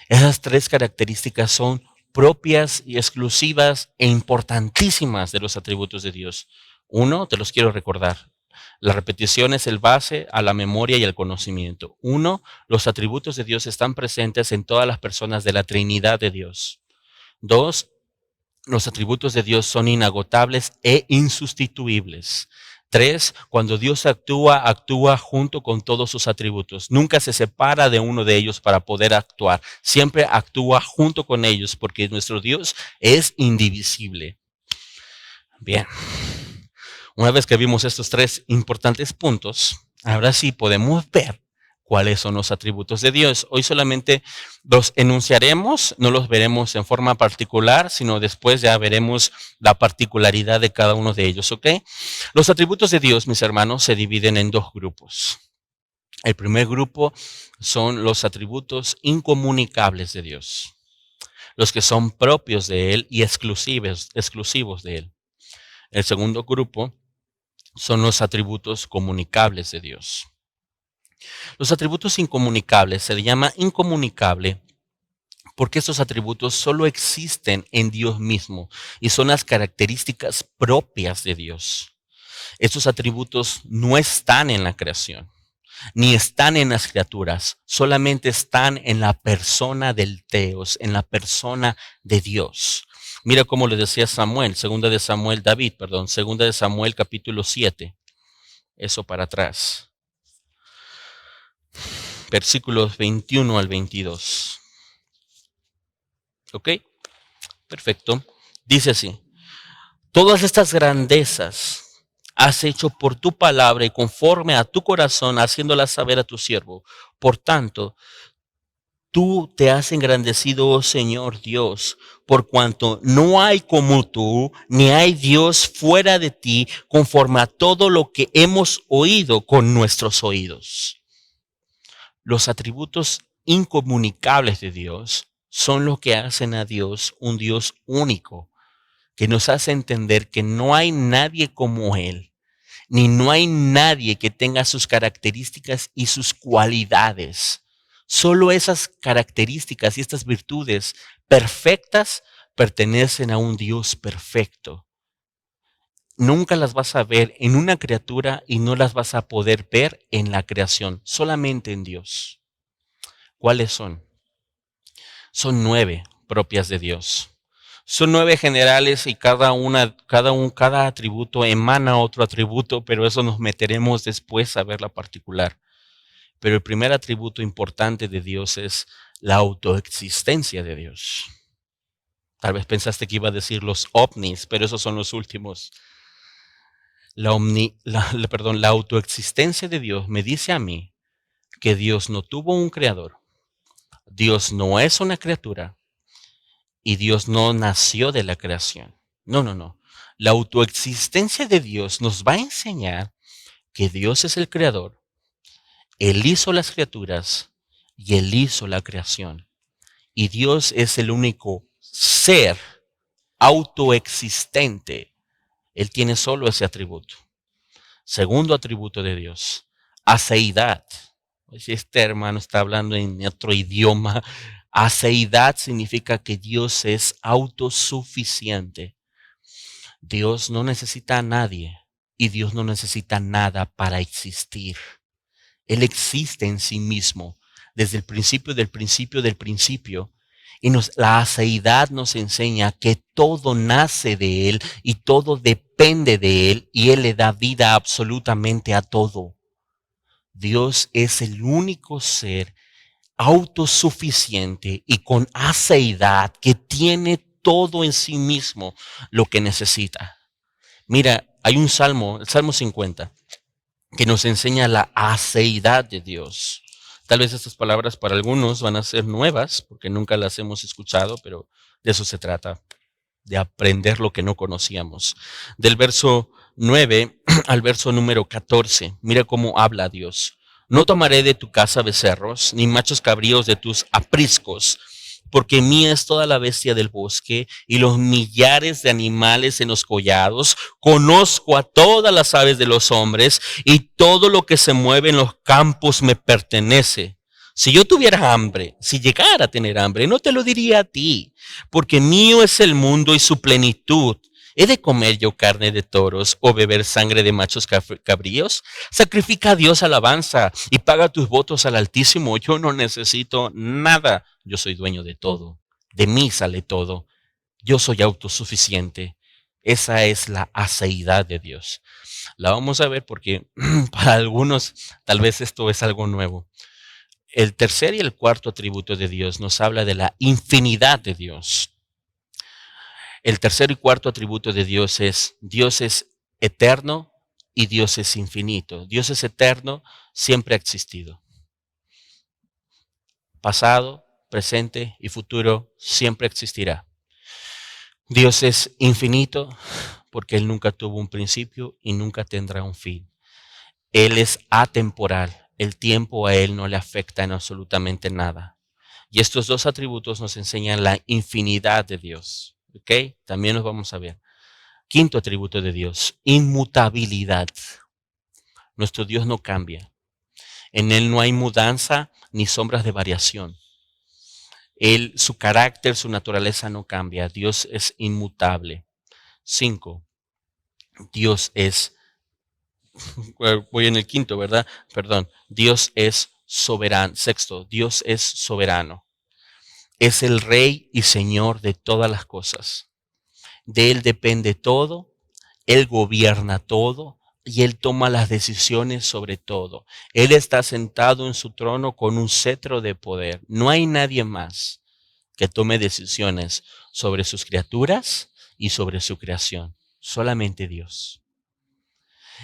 Esas tres características son propias y exclusivas e importantísimas de los atributos de Dios. Uno, te los quiero recordar. La repetición es el base a la memoria y al conocimiento. Uno, los atributos de Dios están presentes en todas las personas de la Trinidad de Dios. Dos, los atributos de Dios son inagotables e insustituibles. Tres, cuando Dios actúa junto con todos sus atributos. Nunca se separa de uno de ellos para poder actuar. Siempre actúa junto con ellos porque nuestro Dios es indivisible. Bien, una vez que vimos estos tres importantes puntos, ahora sí podemos ver cuáles son los atributos de Dios. Hoy solamente los enunciaremos, no los veremos en forma particular, sino después ya veremos la particularidad de cada uno de ellos, ¿ok? Los atributos de Dios, mis hermanos, se dividen en dos grupos. El primer grupo son los atributos incomunicables de Dios, los que son propios de Él y exclusivos de Él. El segundo grupo son los atributos comunicables de Dios. Los atributos incomunicables se le llama incomunicable porque estos atributos solo existen en Dios mismo y son las características propias de Dios. Estos atributos no están en la creación, ni están en las criaturas, solamente están en la persona del Teos, en la persona de Dios. Mira cómo le decía segunda de Samuel capítulo 7, eso para atrás. Versículos 21 al 22. ¿Ok? Perfecto. Dice así: todas estas grandezas has hecho por tu palabra y conforme a tu corazón, haciéndolas saber a tu siervo. Por tanto, tú te has engrandecido, oh Señor Dios, por cuanto no hay como tú, ni hay Dios fuera de ti, conforme a todo lo que hemos oído con nuestros oídos. Los atributos incomunicables de Dios son lo que hacen a Dios un Dios único, que nos hace entender que no hay nadie como Él, ni no hay nadie que tenga sus características y sus cualidades. Solo esas características y estas virtudes perfectas pertenecen a un Dios perfecto. Nunca las vas a ver en una criatura y no las vas a poder ver en la creación, solamente en Dios. ¿Cuáles son? Son 9 propias de Dios. Son 9 generales y cada atributo emana otro atributo, pero eso nos meteremos después a ver la particular. Pero el primer atributo importante de Dios es la autoexistencia de Dios. Tal vez pensaste que iba a decir los ovnis, pero esos son los últimos. La autoexistencia de Dios me dice a mí que Dios no tuvo un creador. Dios no es una criatura y Dios no nació de la creación. No. La autoexistencia de Dios nos va a enseñar que Dios es el creador. Él hizo las criaturas y Él hizo la creación. Y Dios es el único ser autoexistente. Él tiene solo ese atributo. Segundo atributo de Dios, aceidad. Si este hermano está hablando en otro idioma, aceidad significa que Dios es autosuficiente. Dios no necesita a nadie. y Dios no necesita nada para existir. Él existe en sí mismo desde el principio del principio del principio. Y la aceidad nos enseña que todo nace de Él y todo depende de Él y Él le da vida absolutamente a todo. Dios es el único ser autosuficiente y con aceidad que tiene todo en sí mismo lo que necesita. Mira, hay un salmo, el Salmo 50, que nos enseña la aceidad de Dios. Tal vez estas palabras para algunos van a ser nuevas porque nunca las hemos escuchado, pero de eso se trata, de aprender lo que no conocíamos. Del verso 9 al verso número 14, mira cómo habla Dios. No tomaré de tu casa becerros, ni machos cabríos de tus apriscos, porque mía es toda la bestia del bosque y los millares de animales en los collados. Conozco a todas las aves de los hombres y todo lo que se mueve en los campos me pertenece. Si yo tuviera hambre, si llegara a tener hambre, no te lo diría a ti, porque mío es el mundo y su plenitud. ¿He de comer yo carne de toros o beber sangre de machos cabríos? Sacrifica a Dios alabanza y paga tus votos al Altísimo. Yo no necesito nada. Yo soy dueño de todo. De mí sale todo. Yo soy autosuficiente. Esa es la aceidad de Dios. La vamos a ver porque para algunos tal vez esto es algo nuevo. El tercer y el cuarto atributo de Dios nos habla de la infinidad de Dios. El tercer y cuarto atributo de Dios es eterno y Dios es infinito. Dios es eterno, siempre ha existido. Pasado, presente y futuro siempre existirá. Dios es infinito porque Él nunca tuvo un principio y nunca tendrá un fin. Él es atemporal. El tiempo a Él no le afecta en absolutamente nada. Y estos dos atributos nos enseñan la infinidad de Dios. ¿Ok? También los vamos a ver. Quinto atributo de Dios, inmutabilidad. Nuestro Dios no cambia. En Él no hay mudanza ni sombras de variación. Él, su carácter, su naturaleza no cambia. Dios es inmutable. 5. Dios es, voy en el quinto, ¿verdad? Perdón. Dios es soberano. 6. Dios es soberano. Es el Rey y Señor de todas las cosas. De Él depende todo. Él gobierna todo y Él toma las decisiones sobre todo. Él está sentado en su trono con un cetro de poder. No hay nadie más que tome decisiones sobre sus criaturas y sobre su creación. Solamente Dios.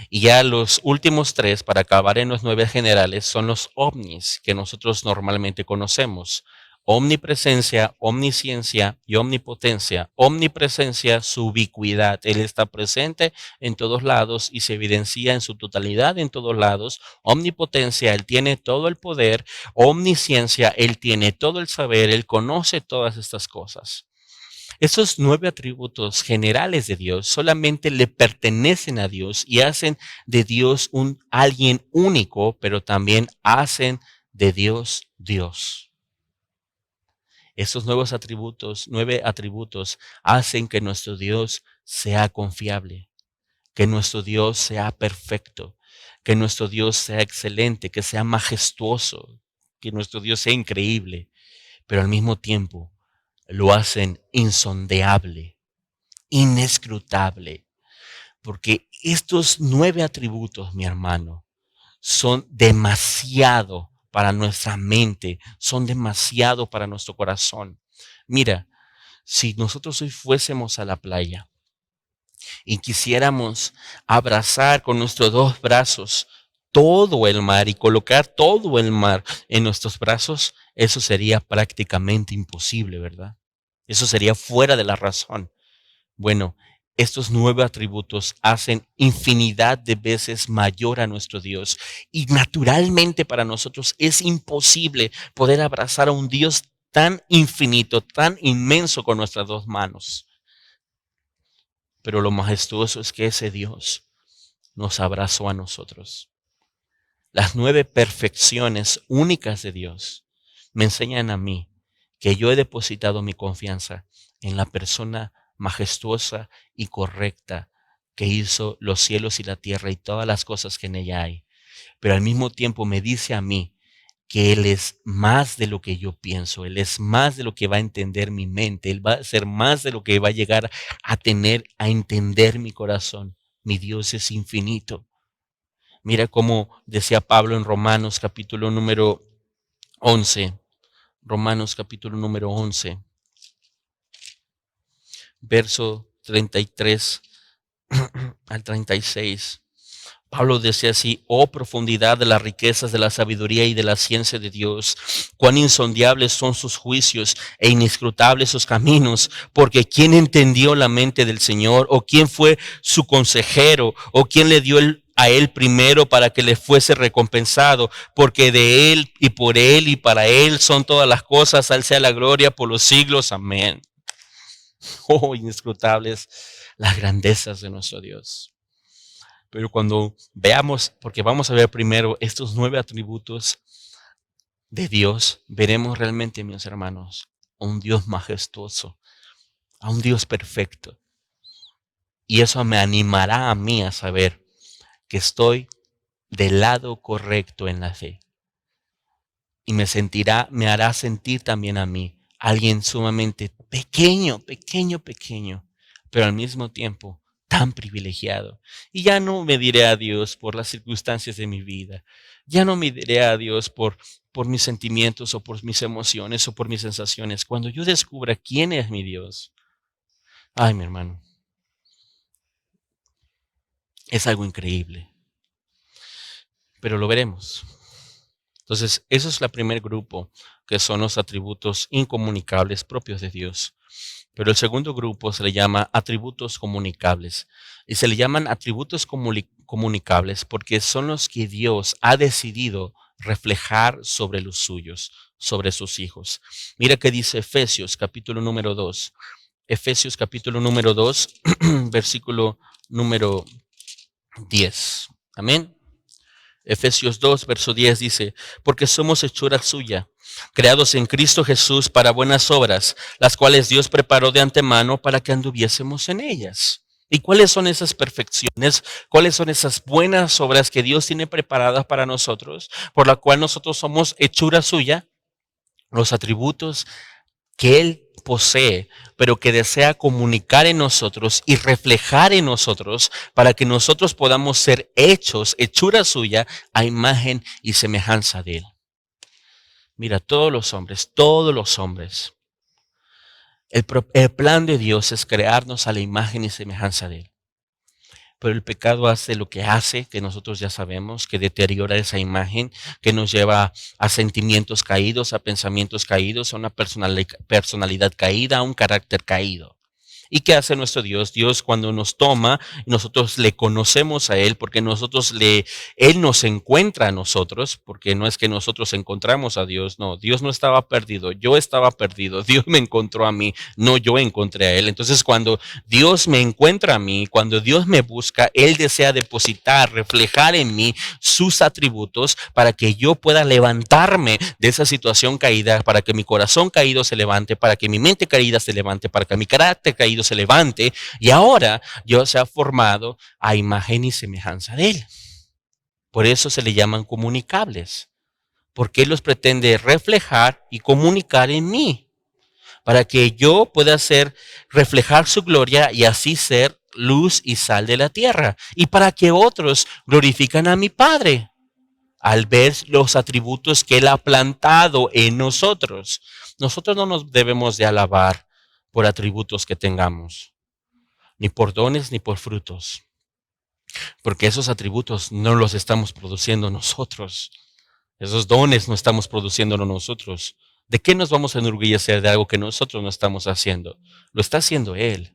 Y ya los últimos tres, para acabar en los 9 generales, son los ovnis que nosotros normalmente conocemos. Omnipresencia, omnisciencia y omnipotencia. Omnipresencia, su ubicuidad. Él está presente en todos lados y se evidencia en su totalidad en todos lados. Omnipotencia, Él tiene todo el poder. Omnisciencia, Él tiene todo el saber. Él conoce todas estas cosas. Esos 9 atributos generales de Dios solamente le pertenecen a Dios y hacen de Dios un alguien único, pero también hacen de Dios Dios. Esos nuevos atributos, 9 atributos, hacen que nuestro Dios sea confiable, que nuestro Dios sea perfecto, que nuestro Dios sea excelente, que sea majestuoso, que nuestro Dios sea increíble, pero al mismo tiempo lo hacen insondeable, inescrutable, porque estos 9 atributos, mi hermano, son demasiado para nuestra mente, son demasiado para nuestro corazón. Mira, si nosotros hoy fuésemos a la playa y quisiéramos abrazar con nuestros 2 brazos todo el mar y colocar todo el mar en nuestros brazos, eso sería prácticamente imposible, ¿verdad? Eso sería fuera de la razón. Bueno, estos 9 atributos hacen infinidad de veces mayor a nuestro Dios. Y naturalmente para nosotros es imposible poder abrazar a un Dios tan infinito, tan inmenso con nuestras 2 manos. Pero lo majestuoso es que ese Dios nos abrazó a nosotros. Las 9 perfecciones únicas de Dios me enseñan a mí que yo he depositado mi confianza en la persona majestuosa y correcta que hizo los cielos y la tierra y todas las cosas que en ella hay. Pero al mismo tiempo me dice a mí que Él es más de lo que yo pienso, Él es más de lo que va a entender mi mente, Él va a ser más de lo que va a llegar a tener, a entender mi corazón. Mi Dios es infinito. Mira cómo decía Pablo en Romanos capítulo número 11, Romanos capítulo número 11, verso 33 al 36. Pablo decía así: oh profundidad de las riquezas de la sabiduría y de la ciencia de Dios, cuán insondables son sus juicios e inescrutables sus caminos, porque ¿quién entendió la mente del Señor? ¿O quién fue su consejero? ¿O quién le dio a él primero para que le fuese recompensado? Porque de él y por él y para él son todas las cosas, al sea la gloria por los siglos. Amén. Oh, inescrutables las grandezas de nuestro Dios. Pero cuando veamos, porque vamos a ver primero estos 9 atributos de Dios, veremos realmente, mis hermanos, a un Dios majestuoso, a un Dios perfecto. Y eso me animará a mí a saber que estoy del lado correcto en la fe. Y me hará sentir también a mí alguien sumamente pequeño, pero al mismo tiempo tan privilegiado. Y ya no me diré a Dios por las circunstancias de mi vida. Ya no me diré a Dios por mis sentimientos o por mis emociones o por mis sensaciones. Cuando yo descubra quién es mi Dios, ay, mi hermano, es algo increíble. Pero lo veremos. Entonces, eso es el primer grupo, que son los atributos incomunicables propios de Dios. Pero el segundo grupo se le llama atributos comunicables. Y se le llaman atributos comunicables porque son los que Dios ha decidido reflejar sobre los suyos, sobre sus hijos. Mira qué dice Efesios capítulo número 2. Efesios capítulo número 2, versículo número 10. Amén. Efesios 2, verso 10 dice: porque somos hechura suya, creados en Cristo Jesús para buenas obras, las cuales Dios preparó de antemano para que anduviésemos en ellas. ¿Y cuáles son esas perfecciones? ¿Cuáles son esas buenas obras que Dios tiene preparadas para nosotros, por la cual nosotros somos hechura suya? Los atributos que Él posee, pero que desea comunicar en nosotros y reflejar en nosotros para que nosotros podamos ser hechos, hechura suya, a imagen y semejanza de Él. Mira, todos los hombres, el plan de Dios es crearnos a la imagen y semejanza de Él. Pero el pecado hace lo que hace, que nosotros ya sabemos, que deteriora esa imagen, que nos lleva a sentimientos caídos, a pensamientos caídos, a una personalidad caída, a un carácter caído. ¿Y qué hace nuestro Dios? Dios, cuando nos toma, nosotros le conocemos a Él, porque Él nos encuentra a nosotros, porque no es que nosotros encontramos a Dios, no, Dios no estaba perdido, yo estaba perdido, Dios me encontró a mí, no yo encontré a Él. Entonces, cuando Dios me encuentra a mí, cuando Dios me busca, Él desea depositar, reflejar en mí sus atributos para que yo pueda levantarme de esa situación caída, para que mi corazón caído se levante, para que mi mente caída se levante, para que mi carácter caído se levante y ahora yo sea formado a imagen y semejanza de Él. Por eso se le llaman comunicables, porque Él los pretende reflejar y comunicar en mí, para que yo pueda reflejar su gloria y así ser luz y sal de la tierra, y para que otros glorifican a mi Padre al ver los atributos que Él ha plantado en nosotros. Nosotros no nos debemos de alabar por atributos que tengamos, ni por dones, ni por frutos, porque esos atributos no los estamos produciendo nosotros. Esos dones no estamos produciéndolo nosotros. ¿De qué nos vamos a enorgullecer de algo que nosotros no estamos haciendo? Lo está haciendo Él.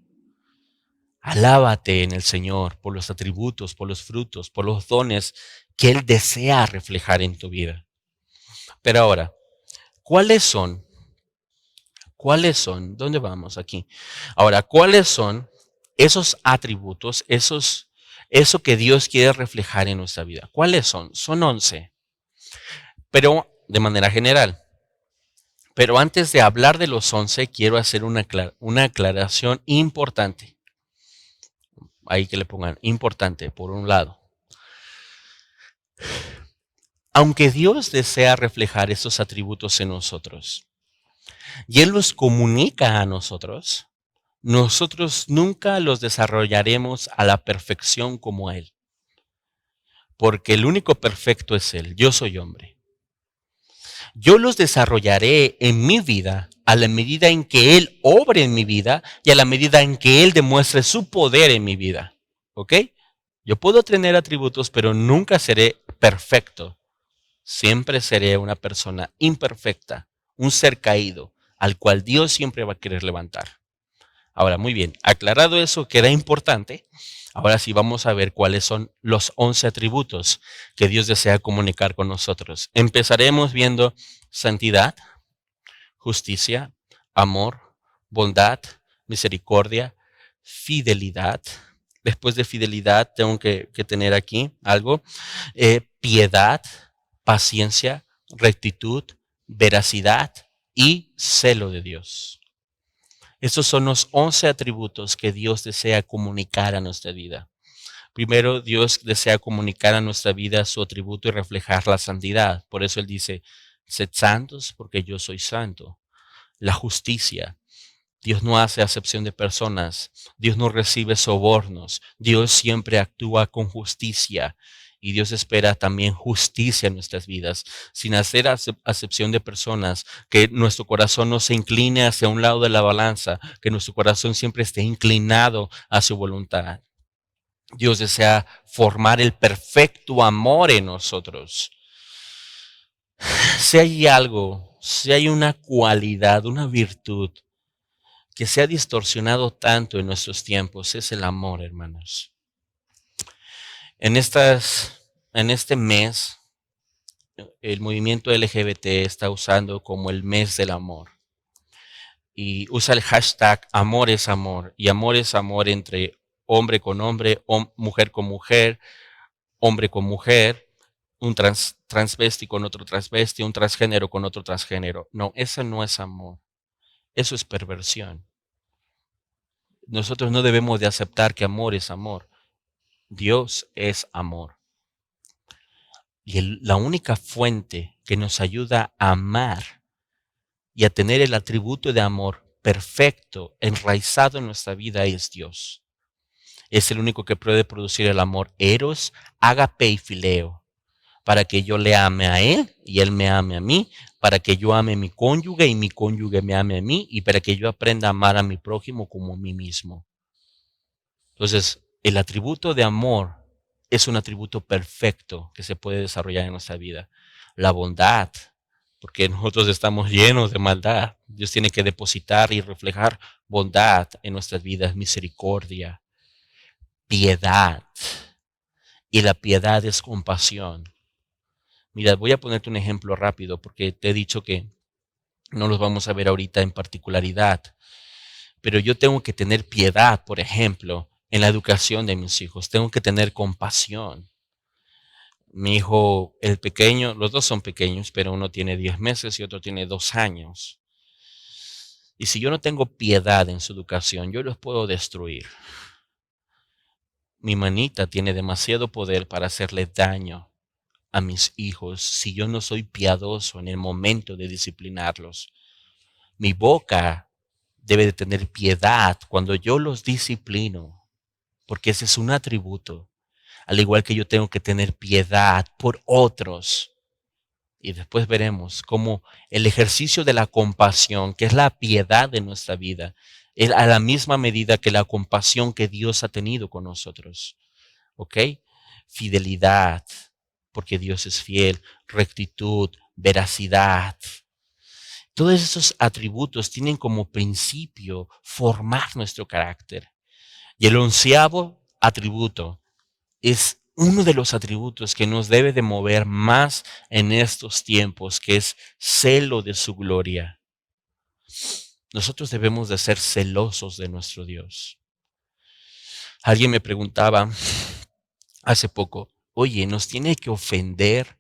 Alábate en el Señor por los atributos, por los frutos, por los dones que Él desea reflejar en tu vida. Pero ahora, ¿cuáles son? ¿Dónde vamos aquí? Ahora, ¿cuáles son esos atributos, eso que Dios quiere reflejar en nuestra vida? ¿Cuáles son? Son 11, pero de manera general. Pero antes de hablar de los 11, quiero hacer una aclaración importante. ahí que le pongan importante, por un lado. Aunque Dios desea reflejar esos atributos en nosotros y Él los comunica a nosotros, nosotros nunca los desarrollaremos a la perfección como Él, porque el único perfecto es Él. Yo soy hombre. Yo los desarrollaré en mi vida a la medida en que Él obre en mi vida y a la medida en que Él demuestre su poder en mi vida. ¿Ok? Yo puedo tener atributos, pero nunca seré perfecto. Siempre seré una persona imperfecta, un ser caído, al cual Dios siempre va a querer levantar. Ahora, muy bien, aclarado eso que era importante, ahora sí vamos a ver cuáles son los 11 atributos que Dios desea comunicar con nosotros. Empezaremos viendo santidad, justicia, amor, bondad, misericordia, fidelidad. Después de fidelidad tengo que tener aquí algo. Piedad, paciencia, rectitud, veracidad y celo de Dios. Estos son los 11 atributos que Dios desea comunicar a nuestra vida. Primero, Dios desea comunicar a nuestra vida su atributo y reflejar la santidad. Por eso Él dice, sed santos porque yo soy santo. La justicia. Dios no hace acepción de personas. Dios no recibe sobornos. Dios siempre actúa con justicia. Y Dios espera también justicia en nuestras vidas, sin hacer acepción de personas, que nuestro corazón no se incline hacia un lado de la balanza, que nuestro corazón siempre esté inclinado a su voluntad. Dios desea formar el perfecto amor en nosotros. Si hay algo, si hay una cualidad, una virtud que se ha distorsionado tanto en nuestros tiempos, es el amor, hermanos. En este mes, el movimiento LGBT está usando como el mes del amor. Y usa el hashtag amor es amor. Y amor es amor entre hombre con hombre, mujer con mujer, hombre con mujer, un transvesti con otro transvesti, un transgénero con otro transgénero. No, eso no es amor. Eso es perversión. Nosotros no debemos de aceptar que amor es amor. Dios es amor. Y la única fuente que nos ayuda a amar y a tener el atributo de amor perfecto, enraizado en nuestra vida es Dios. Es el único que puede producir el amor eros, ágape y fileo, para que yo le ame a Él y Él me ame a mí, para que yo ame a mi cónyuge y mi cónyuge me ame a mí, y para que yo aprenda a amar a mi prójimo como a mí mismo. Entonces, el atributo de amor es un atributo perfecto que se puede desarrollar en nuestra vida. La bondad, porque nosotros estamos llenos de maldad. Dios tiene que depositar y reflejar bondad en nuestras vidas, misericordia, piedad. Y la piedad es compasión. Mira, voy a ponerte un ejemplo rápido porque te he dicho que no los vamos a ver ahorita en particularidad. Pero yo tengo que tener piedad, por ejemplo, en la educación de mis hijos. Tengo que tener compasión. Mi hijo, el pequeño, los dos son pequeños, pero uno tiene 10 meses y otro tiene 2 años. Y si yo no tengo piedad en su educación, yo los puedo destruir. Mi manita tiene demasiado poder para hacerle daño a mis hijos si yo no soy piadoso en el momento de disciplinarlos. Mi boca debe de tener piedad cuando yo los disciplino, porque ese es un atributo. Al igual que yo tengo que tener piedad por otros. Y después veremos cómo el ejercicio de la compasión, que es la piedad de nuestra vida, es a la misma medida que la compasión que Dios ha tenido con nosotros. ¿Ok? Fidelidad, porque Dios es fiel, rectitud, veracidad. Todos esos atributos tienen como principio formar nuestro carácter. Y el 11º atributo es uno de los atributos que nos debe de mover más en estos tiempos, que es celo de su gloria. Nosotros debemos de ser celosos de nuestro Dios. Alguien me preguntaba hace poco, oye, ¿nos tiene que ofender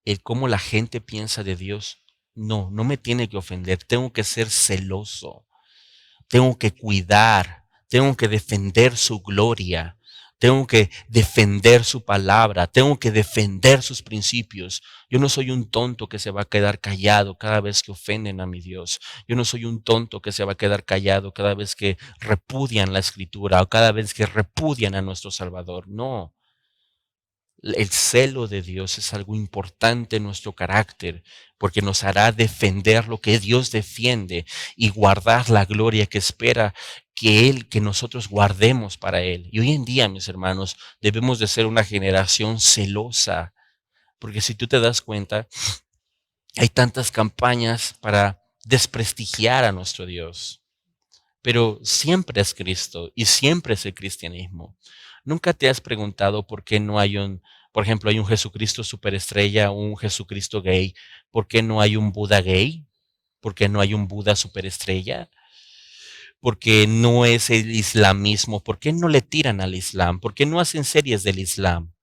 el cómo la gente piensa de Dios? No me tiene que ofender. Tengo que ser celoso. Tengo que cuidar tengo que defender su gloria, tengo que defender su palabra, tengo que defender sus principios. Yo no soy un tonto que se va a quedar callado cada vez que ofenden a mi Dios. Yo no soy un tonto que se va a quedar callado cada vez que repudian la Escritura o cada vez que repudian a nuestro Salvador. No. El celo de Dios es algo importante en nuestro carácter, porque nos hará defender lo que Dios defiende y guardar la gloria que espera que nosotros guardemos para Él. Y hoy en día, mis hermanos, debemos de ser una generación celosa, porque si tú te das cuenta, hay tantas campañas para desprestigiar a nuestro Dios. Pero siempre es Cristo y siempre es el cristianismo. ¿Nunca te has preguntado por qué no hay por ejemplo, hay un Jesucristo superestrella, un Jesucristo gay? ¿Por qué no hay un Buda gay? ¿Por qué no hay un Buda superestrella? ¿Por qué no es el islamismo? ¿Por qué no le tiran al Islam? ¿Por qué no hacen series del Islam?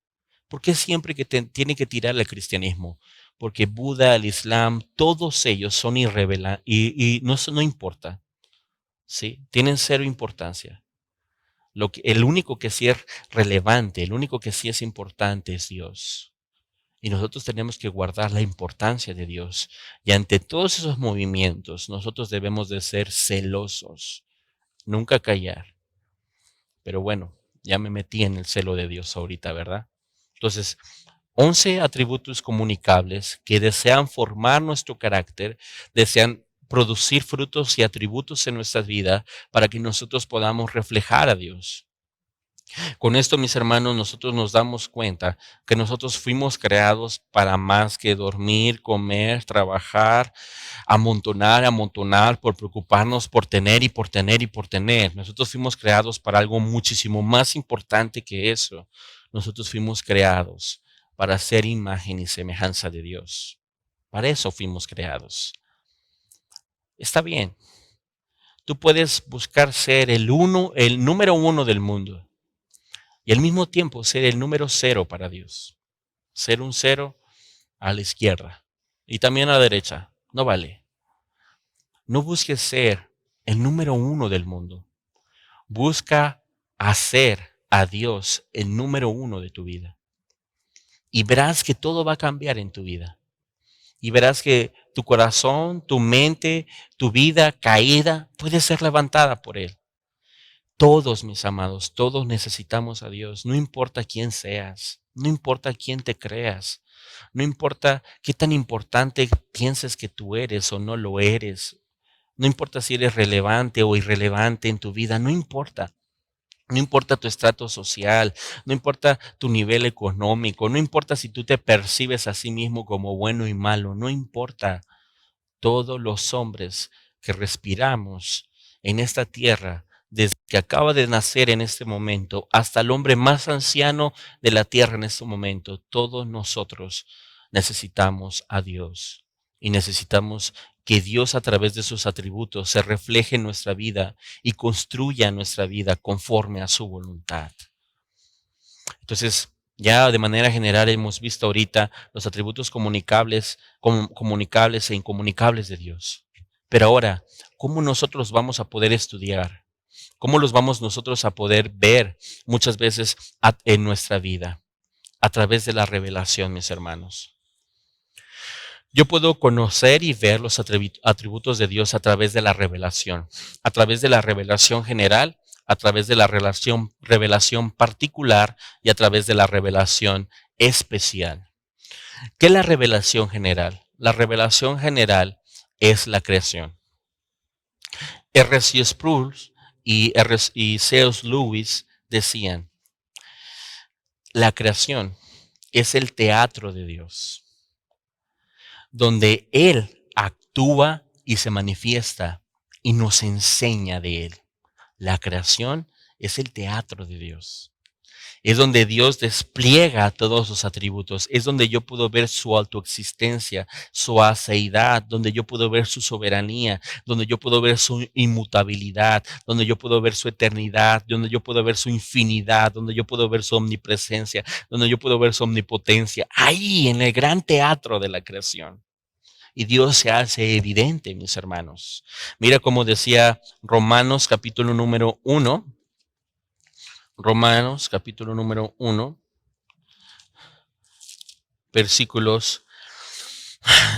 ¿Por qué siempre que tiene que tirar al cristianismo? Porque Buda, el Islam, todos ellos son irrelevantes y no importa. ¿Sí? Tienen cero importancia. El único que sí es relevante, el único que sí es importante es Dios. Y nosotros tenemos que guardar la importancia de Dios. Y ante todos esos movimientos, nosotros debemos de ser celosos, nunca callar. Pero bueno, ya me metí en el celo de Dios ahorita, ¿verdad? Entonces, 11 atributos comunicables que desean formar nuestro carácter, desean producir frutos y atributos en nuestra vida para que nosotros podamos reflejar a Dios. Con esto, mis hermanos, nosotros nos damos cuenta que nosotros fuimos creados para más que dormir, comer, trabajar, amontonar, por preocuparnos por tener y por tener y por tener. Nosotros fuimos creados para algo muchísimo más importante que eso. Nosotros fuimos creados para ser imagen y semejanza de Dios. Para eso fuimos creados. Está bien. Tú puedes buscar ser el número uno del mundo. Y al mismo tiempo ser el número cero para Dios. Ser un cero a la izquierda y también a la derecha. No vale. No busques ser el número uno del mundo. Busca hacer a Dios el número uno de tu vida. Y verás que todo va a cambiar en tu vida. Y verás que tu corazón, tu mente, tu vida caída puede ser levantada por Él. Todos, mis amados, todos necesitamos a Dios. No importa quién seas, no importa quién te creas, no importa qué tan importante pienses que tú eres o no lo eres, no importa si eres relevante o irrelevante en tu vida, no importa. No importa tu estrato social, no importa tu nivel económico, no importa si tú te percibes a sí mismo como bueno y malo, no importa. Todos los hombres que respiramos en esta tierra, desde que acaba de nacer en este momento hasta el hombre más anciano de la tierra en este momento, todos nosotros necesitamos a Dios y necesitamos que Dios a través de sus atributos se refleje en nuestra vida y construya nuestra vida conforme a su voluntad. Entonces, ya de manera general hemos visto ahorita los atributos comunicables e incomunicables de Dios. Pero ahora, ¿cómo nosotros vamos a poder estudiar? ¿Cómo los vamos nosotros a poder ver muchas veces en nuestra vida? A través de la revelación, mis hermanos. Yo puedo conocer y ver los atributos de Dios a través de la revelación, a través de la revelación general, a través de la revelación particular y a través de la revelación especial. ¿Qué es la revelación general? La revelación general es la creación. R.C. Sproul y C.S. Lewis decían, la creación es el teatro de Dios, donde Él actúa y se manifiesta y nos enseña de Él. La creación es el teatro de Dios. Es donde Dios despliega todos sus atributos. Es donde yo puedo ver su autoexistencia, su aceidad, donde yo puedo ver su soberanía, donde yo puedo ver su inmutabilidad, donde yo puedo ver su eternidad, donde yo puedo ver su infinidad, donde yo puedo ver su omnipresencia, donde yo puedo ver su omnipotencia. Ahí, en el gran teatro de la creación. Y Dios se hace evidente, mis hermanos. Mira como decía Romanos capítulo número 1, Romanos capítulo número 1, versículos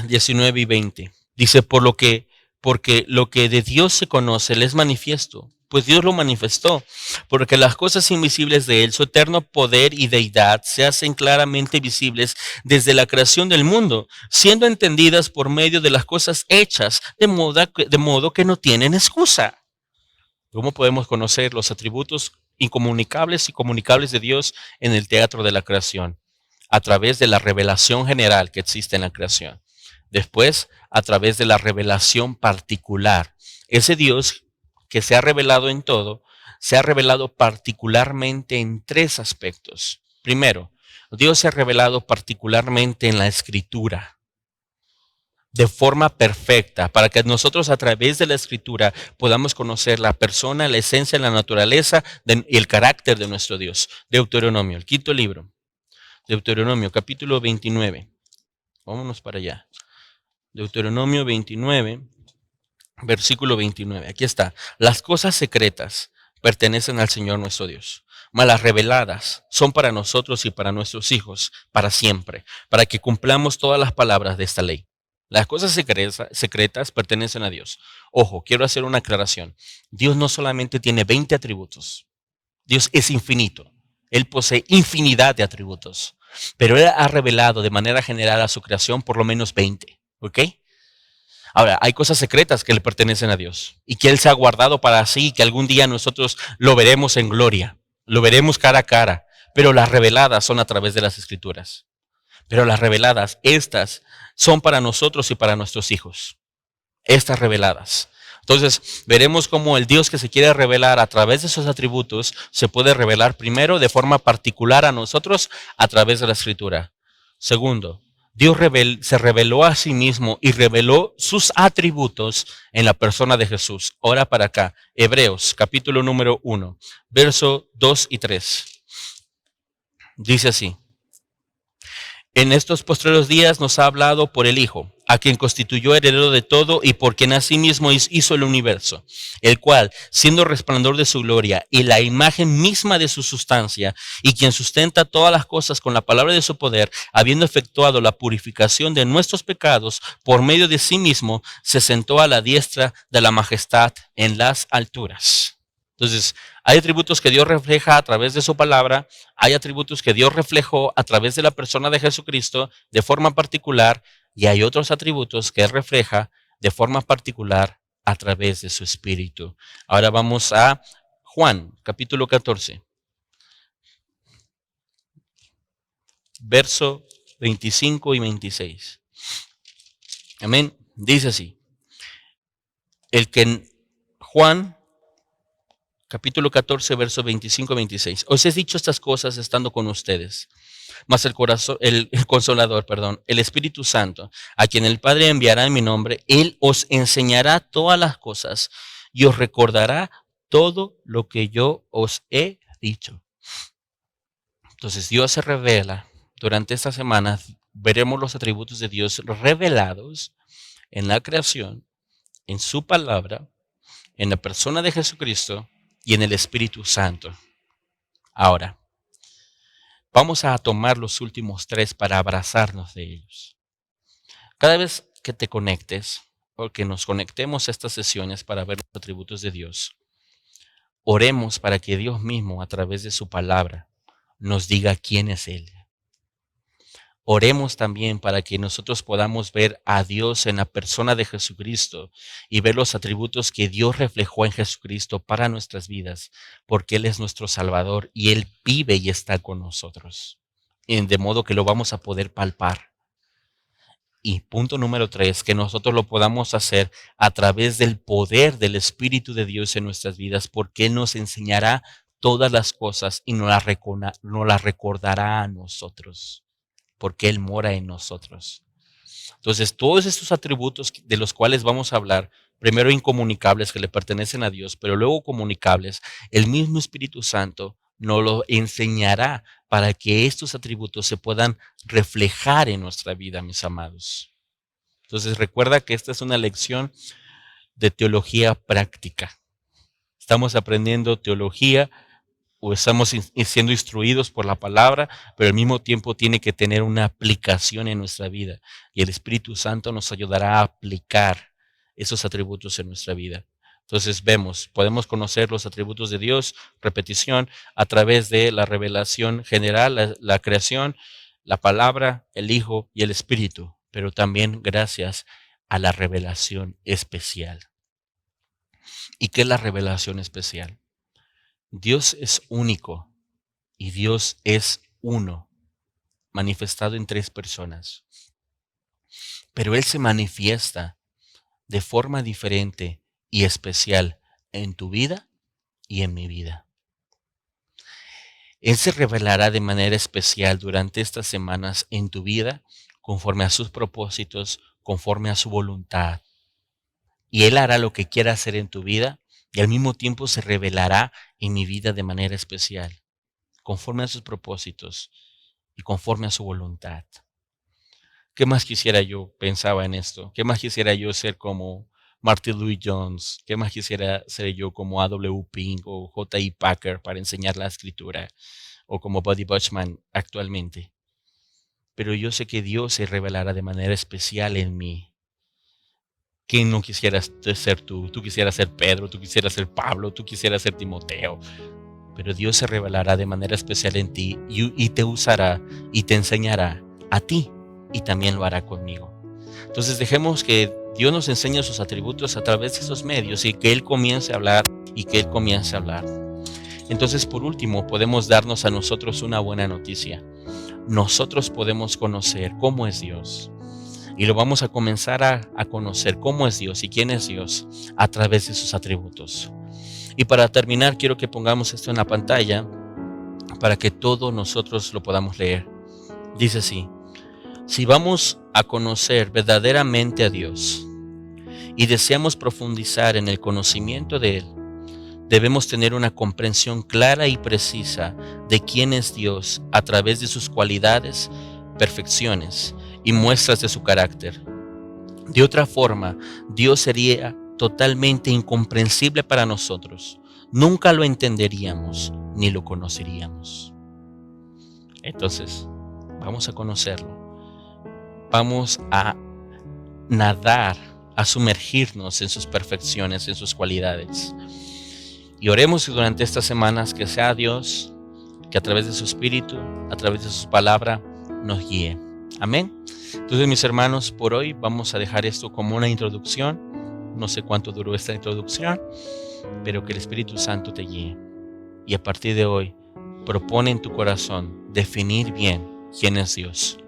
19 y 20. Dice, porque lo que de Dios se conoce le es manifiesto, pues Dios lo manifestó, porque las cosas invisibles de Él, su eterno poder y deidad, se hacen claramente visibles desde la creación del mundo, siendo entendidas por medio de las cosas hechas, de modo que no tienen excusa. ¿Cómo podemos conocer los atributos incomunicables y comunicables de Dios en el teatro de la creación? A través de la revelación general que existe en la creación. Después, a través de la revelación particular. Ese Dios que se ha revelado en todo, se ha revelado particularmente en tres aspectos. Primero, Dios se ha revelado particularmente en la Escritura de forma perfecta, para que nosotros a través de la Escritura podamos conocer la persona, la esencia, la naturaleza y el carácter de nuestro Dios. Deuteronomio, el quinto libro. Deuteronomio, capítulo 29. Vámonos para allá. Deuteronomio 29, versículo 29. Aquí está. Las cosas secretas pertenecen al Señor nuestro Dios, mas las reveladas son para nosotros y para nuestros hijos, para siempre, para que cumplamos todas las palabras de esta ley. Las cosas secretas pertenecen a Dios. Ojo, quiero hacer una aclaración. Dios no solamente tiene 20 atributos. Dios es infinito. Él posee infinidad de atributos. Pero Él ha revelado de manera general a su creación por lo menos 20. ¿Ok? Ahora, hay cosas secretas que le pertenecen a Dios y que Él se ha guardado para sí y que algún día nosotros lo veremos en gloria. Lo veremos cara a cara. Pero las reveladas son a través de las Escrituras. Pero las reveladas, estas son para nosotros y para nuestros hijos. Estas reveladas. Entonces, veremos cómo el Dios que se quiere revelar a través de sus atributos se puede revelar primero de forma particular a nosotros a través de la Escritura. Segundo, Dios se reveló a sí mismo y reveló sus atributos en la persona de Jesús. Ahora para acá, Hebreos capítulo número 1, verso 2 y 3. Dice así. En estos postreros días nos ha hablado por el Hijo, a quien constituyó heredero de todo y por quien asimismo hizo el universo, el cual, siendo resplandor de su gloria y la imagen misma de su sustancia, y quien sustenta todas las cosas con la palabra de su poder, habiendo efectuado la purificación de nuestros pecados por medio de sí mismo, se sentó a la diestra de la majestad en las alturas. Entonces, hay atributos que Dios refleja a través de su palabra, hay atributos que Dios reflejó a través de la persona de Jesucristo de forma particular, y hay otros atributos que Él refleja de forma particular a través de su Espíritu. Ahora vamos a Juan, capítulo 14, verso 25 y 26. Amén. Dice así. Juan capítulo 14, verso 25-26. Os he dicho estas cosas estando con ustedes. Mas el Consolador, el Espíritu Santo, a quien el Padre enviará en mi nombre, Él os enseñará todas las cosas y os recordará todo lo que yo os he dicho. Entonces Dios se revela. Durante esta semana veremos los atributos de Dios revelados en la creación, en su palabra, en la persona de Jesucristo y en el Espíritu Santo. Ahora, vamos a tomar los últimos tres para abrazarnos de ellos. Cada vez que te conectes o que nos conectemos a estas sesiones para ver los atributos de Dios, oremos para que Dios mismo, a través de su palabra, nos diga quién es Él. Oremos también para que nosotros podamos ver a Dios en la persona de Jesucristo y ver los atributos que Dios reflejó en Jesucristo para nuestras vidas, porque Él es nuestro Salvador y Él vive y está con nosotros, de modo que lo vamos a poder palpar. Y punto número 3, que nosotros lo podamos hacer a través del poder del Espíritu de Dios en nuestras vidas, porque Él nos enseñará todas las cosas y nos las recordará a nosotros, porque Él mora en nosotros. Entonces, todos estos atributos de los cuales vamos a hablar, primero incomunicables que le pertenecen a Dios, pero luego comunicables, el mismo Espíritu Santo nos lo enseñará para que estos atributos se puedan reflejar en nuestra vida, mis amados. Entonces, recuerda que esta es una lección de teología práctica. Estamos aprendiendo teología o estamos siendo instruidos por la palabra, pero al mismo tiempo tiene que tener una aplicación en nuestra vida. Y el Espíritu Santo nos ayudará a aplicar esos atributos en nuestra vida. Entonces podemos conocer los atributos de Dios, repetición, a través de la revelación general, la creación, la palabra, el Hijo y el Espíritu, pero también gracias a la revelación especial. ¿Y qué es la revelación especial? Dios es único y Dios es uno, manifestado en 3 personas. Pero Él se manifiesta de forma diferente y especial en tu vida y en mi vida. Él se revelará de manera especial durante estas semanas en tu vida, conforme a sus propósitos, conforme a su voluntad. Y Él hará lo que quiera hacer en tu vida y al mismo tiempo se revelará en mi vida de manera especial, conforme a sus propósitos y conforme a su voluntad. ¿Qué más quisiera yo? Pensaba en esto. ¿Qué más quisiera yo ser como Martin Lloyd-Jones? ¿Qué más quisiera ser yo como A.W. Pink o J.I. Packer para enseñar la escritura? O como Buddy Bushman actualmente. Pero yo sé que Dios se revelará de manera especial en mí. ¿Quién no quisieras ser tú? Tú quisieras ser Pedro, tú quisieras ser Pablo, tú quisieras ser Timoteo. Pero Dios se revelará de manera especial en ti y te usará y te enseñará a ti y también lo hará conmigo. Entonces dejemos que Dios nos enseñe sus atributos a través de esos medios y que Él comience a hablar y que Él comience a hablar. Entonces, por último, podemos darnos a nosotros una buena noticia. Nosotros podemos conocer cómo es Dios. Y lo vamos a comenzar a conocer cómo es Dios y quién es Dios a través de sus atributos. Y para terminar, quiero que pongamos esto en la pantalla para que todos nosotros lo podamos leer. Dice así: si vamos a conocer verdaderamente a Dios y deseamos profundizar en el conocimiento de Él, debemos tener una comprensión clara y precisa de quién es Dios a través de sus cualidades, perfecciones y muestras de su carácter. De otra forma, Dios sería totalmente incomprensible para nosotros. Nunca lo entenderíamos ni lo conoceríamos. Entonces, vamos a conocerlo. Vamos a nadar, a sumergirnos en sus perfecciones, en sus cualidades. Y oremos durante estas semanas que sea Dios, que a través de su Espíritu, a través de su palabra, nos guíe. Amén. Entonces, mis hermanos, por hoy vamos a dejar esto como una introducción. No sé cuánto duró esta introducción, pero que el Espíritu Santo te guíe. Y a partir de hoy, propone en tu corazón definir bien quién es Dios.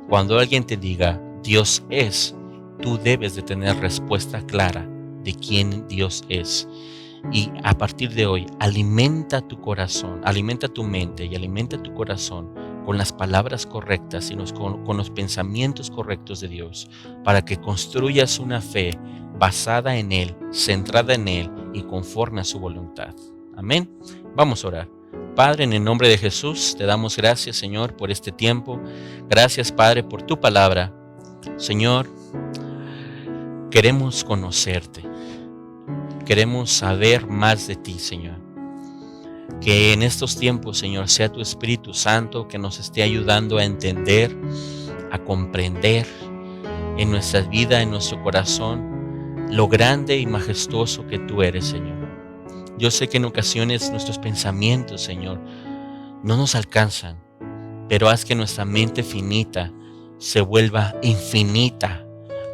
Cuando alguien te diga Dios es, tú debes de tener respuesta clara de quién Dios es. Y a partir de hoy, alimenta tu corazón, alimenta tu mente y alimenta tu corazón con las palabras correctas y con los pensamientos correctos de Dios, para que construyas una fe basada en Él, centrada en Él y conforme a su voluntad. Amén. Vamos a orar. Padre, en el nombre de Jesús, te damos gracias, Señor, por este tiempo. Gracias, Padre, por tu palabra. Señor, queremos conocerte. Queremos saber más de ti, Señor. Que en estos tiempos, Señor, sea tu Espíritu Santo que nos esté ayudando a entender, a comprender en nuestra vida, en nuestro corazón, lo grande y majestuoso que tú eres, Señor. Yo sé que en ocasiones nuestros pensamientos, Señor, no nos alcanzan, pero haz que nuestra mente finita se vuelva infinita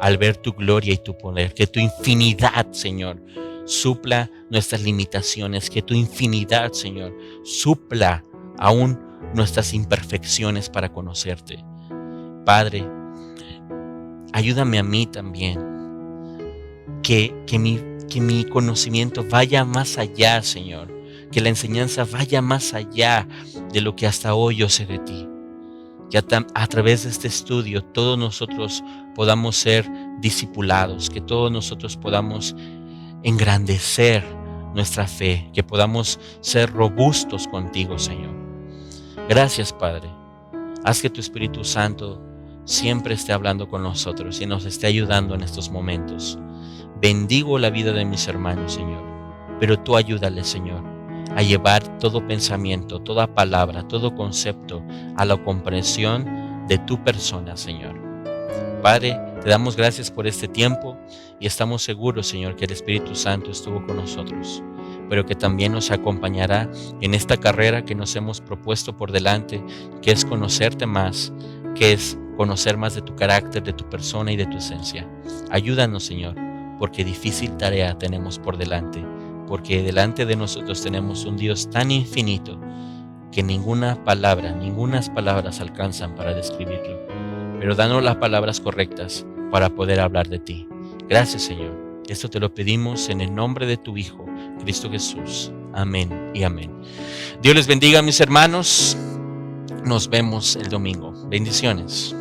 al ver tu gloria y tu poder. Que tu infinidad, Señor, supla nuestras limitaciones. Que tu infinidad, Señor, supla aún nuestras imperfecciones para conocerte. Padre, ayúdame a mí también. Que mi conocimiento vaya más allá, Señor. Que la enseñanza vaya más allá de lo que hasta hoy yo sé de ti. Que a través de este estudio todos nosotros podamos ser discipulados. Que todos nosotros podamos engrandecer nuestra fe. Que podamos ser robustos contigo, Señor. Gracias, Padre. Haz que tu Espíritu Santo siempre esté hablando con nosotros y nos esté ayudando en estos momentos. Bendigo la vida de mis hermanos, Señor, pero tú ayúdales, Señor, a llevar todo pensamiento, toda palabra, todo concepto a la comprensión de tu persona, Señor. Padre, te damos gracias por este tiempo y estamos seguros, Señor, que el Espíritu Santo estuvo con nosotros, pero que también nos acompañará en esta carrera que nos hemos propuesto por delante, que es conocerte más, que es conocer más de tu carácter, de tu persona y de tu esencia. Ayúdanos, Señor, porque difícil tarea tenemos por delante, porque delante de nosotros tenemos un Dios tan infinito que ninguna palabras alcanzan para describirlo. Pero danos las palabras correctas para poder hablar de ti. Gracias, Señor. Esto te lo pedimos en el nombre de tu Hijo, Cristo Jesús. Amén y amén. Dios les bendiga, mis hermanos. Nos vemos el domingo. Bendiciones.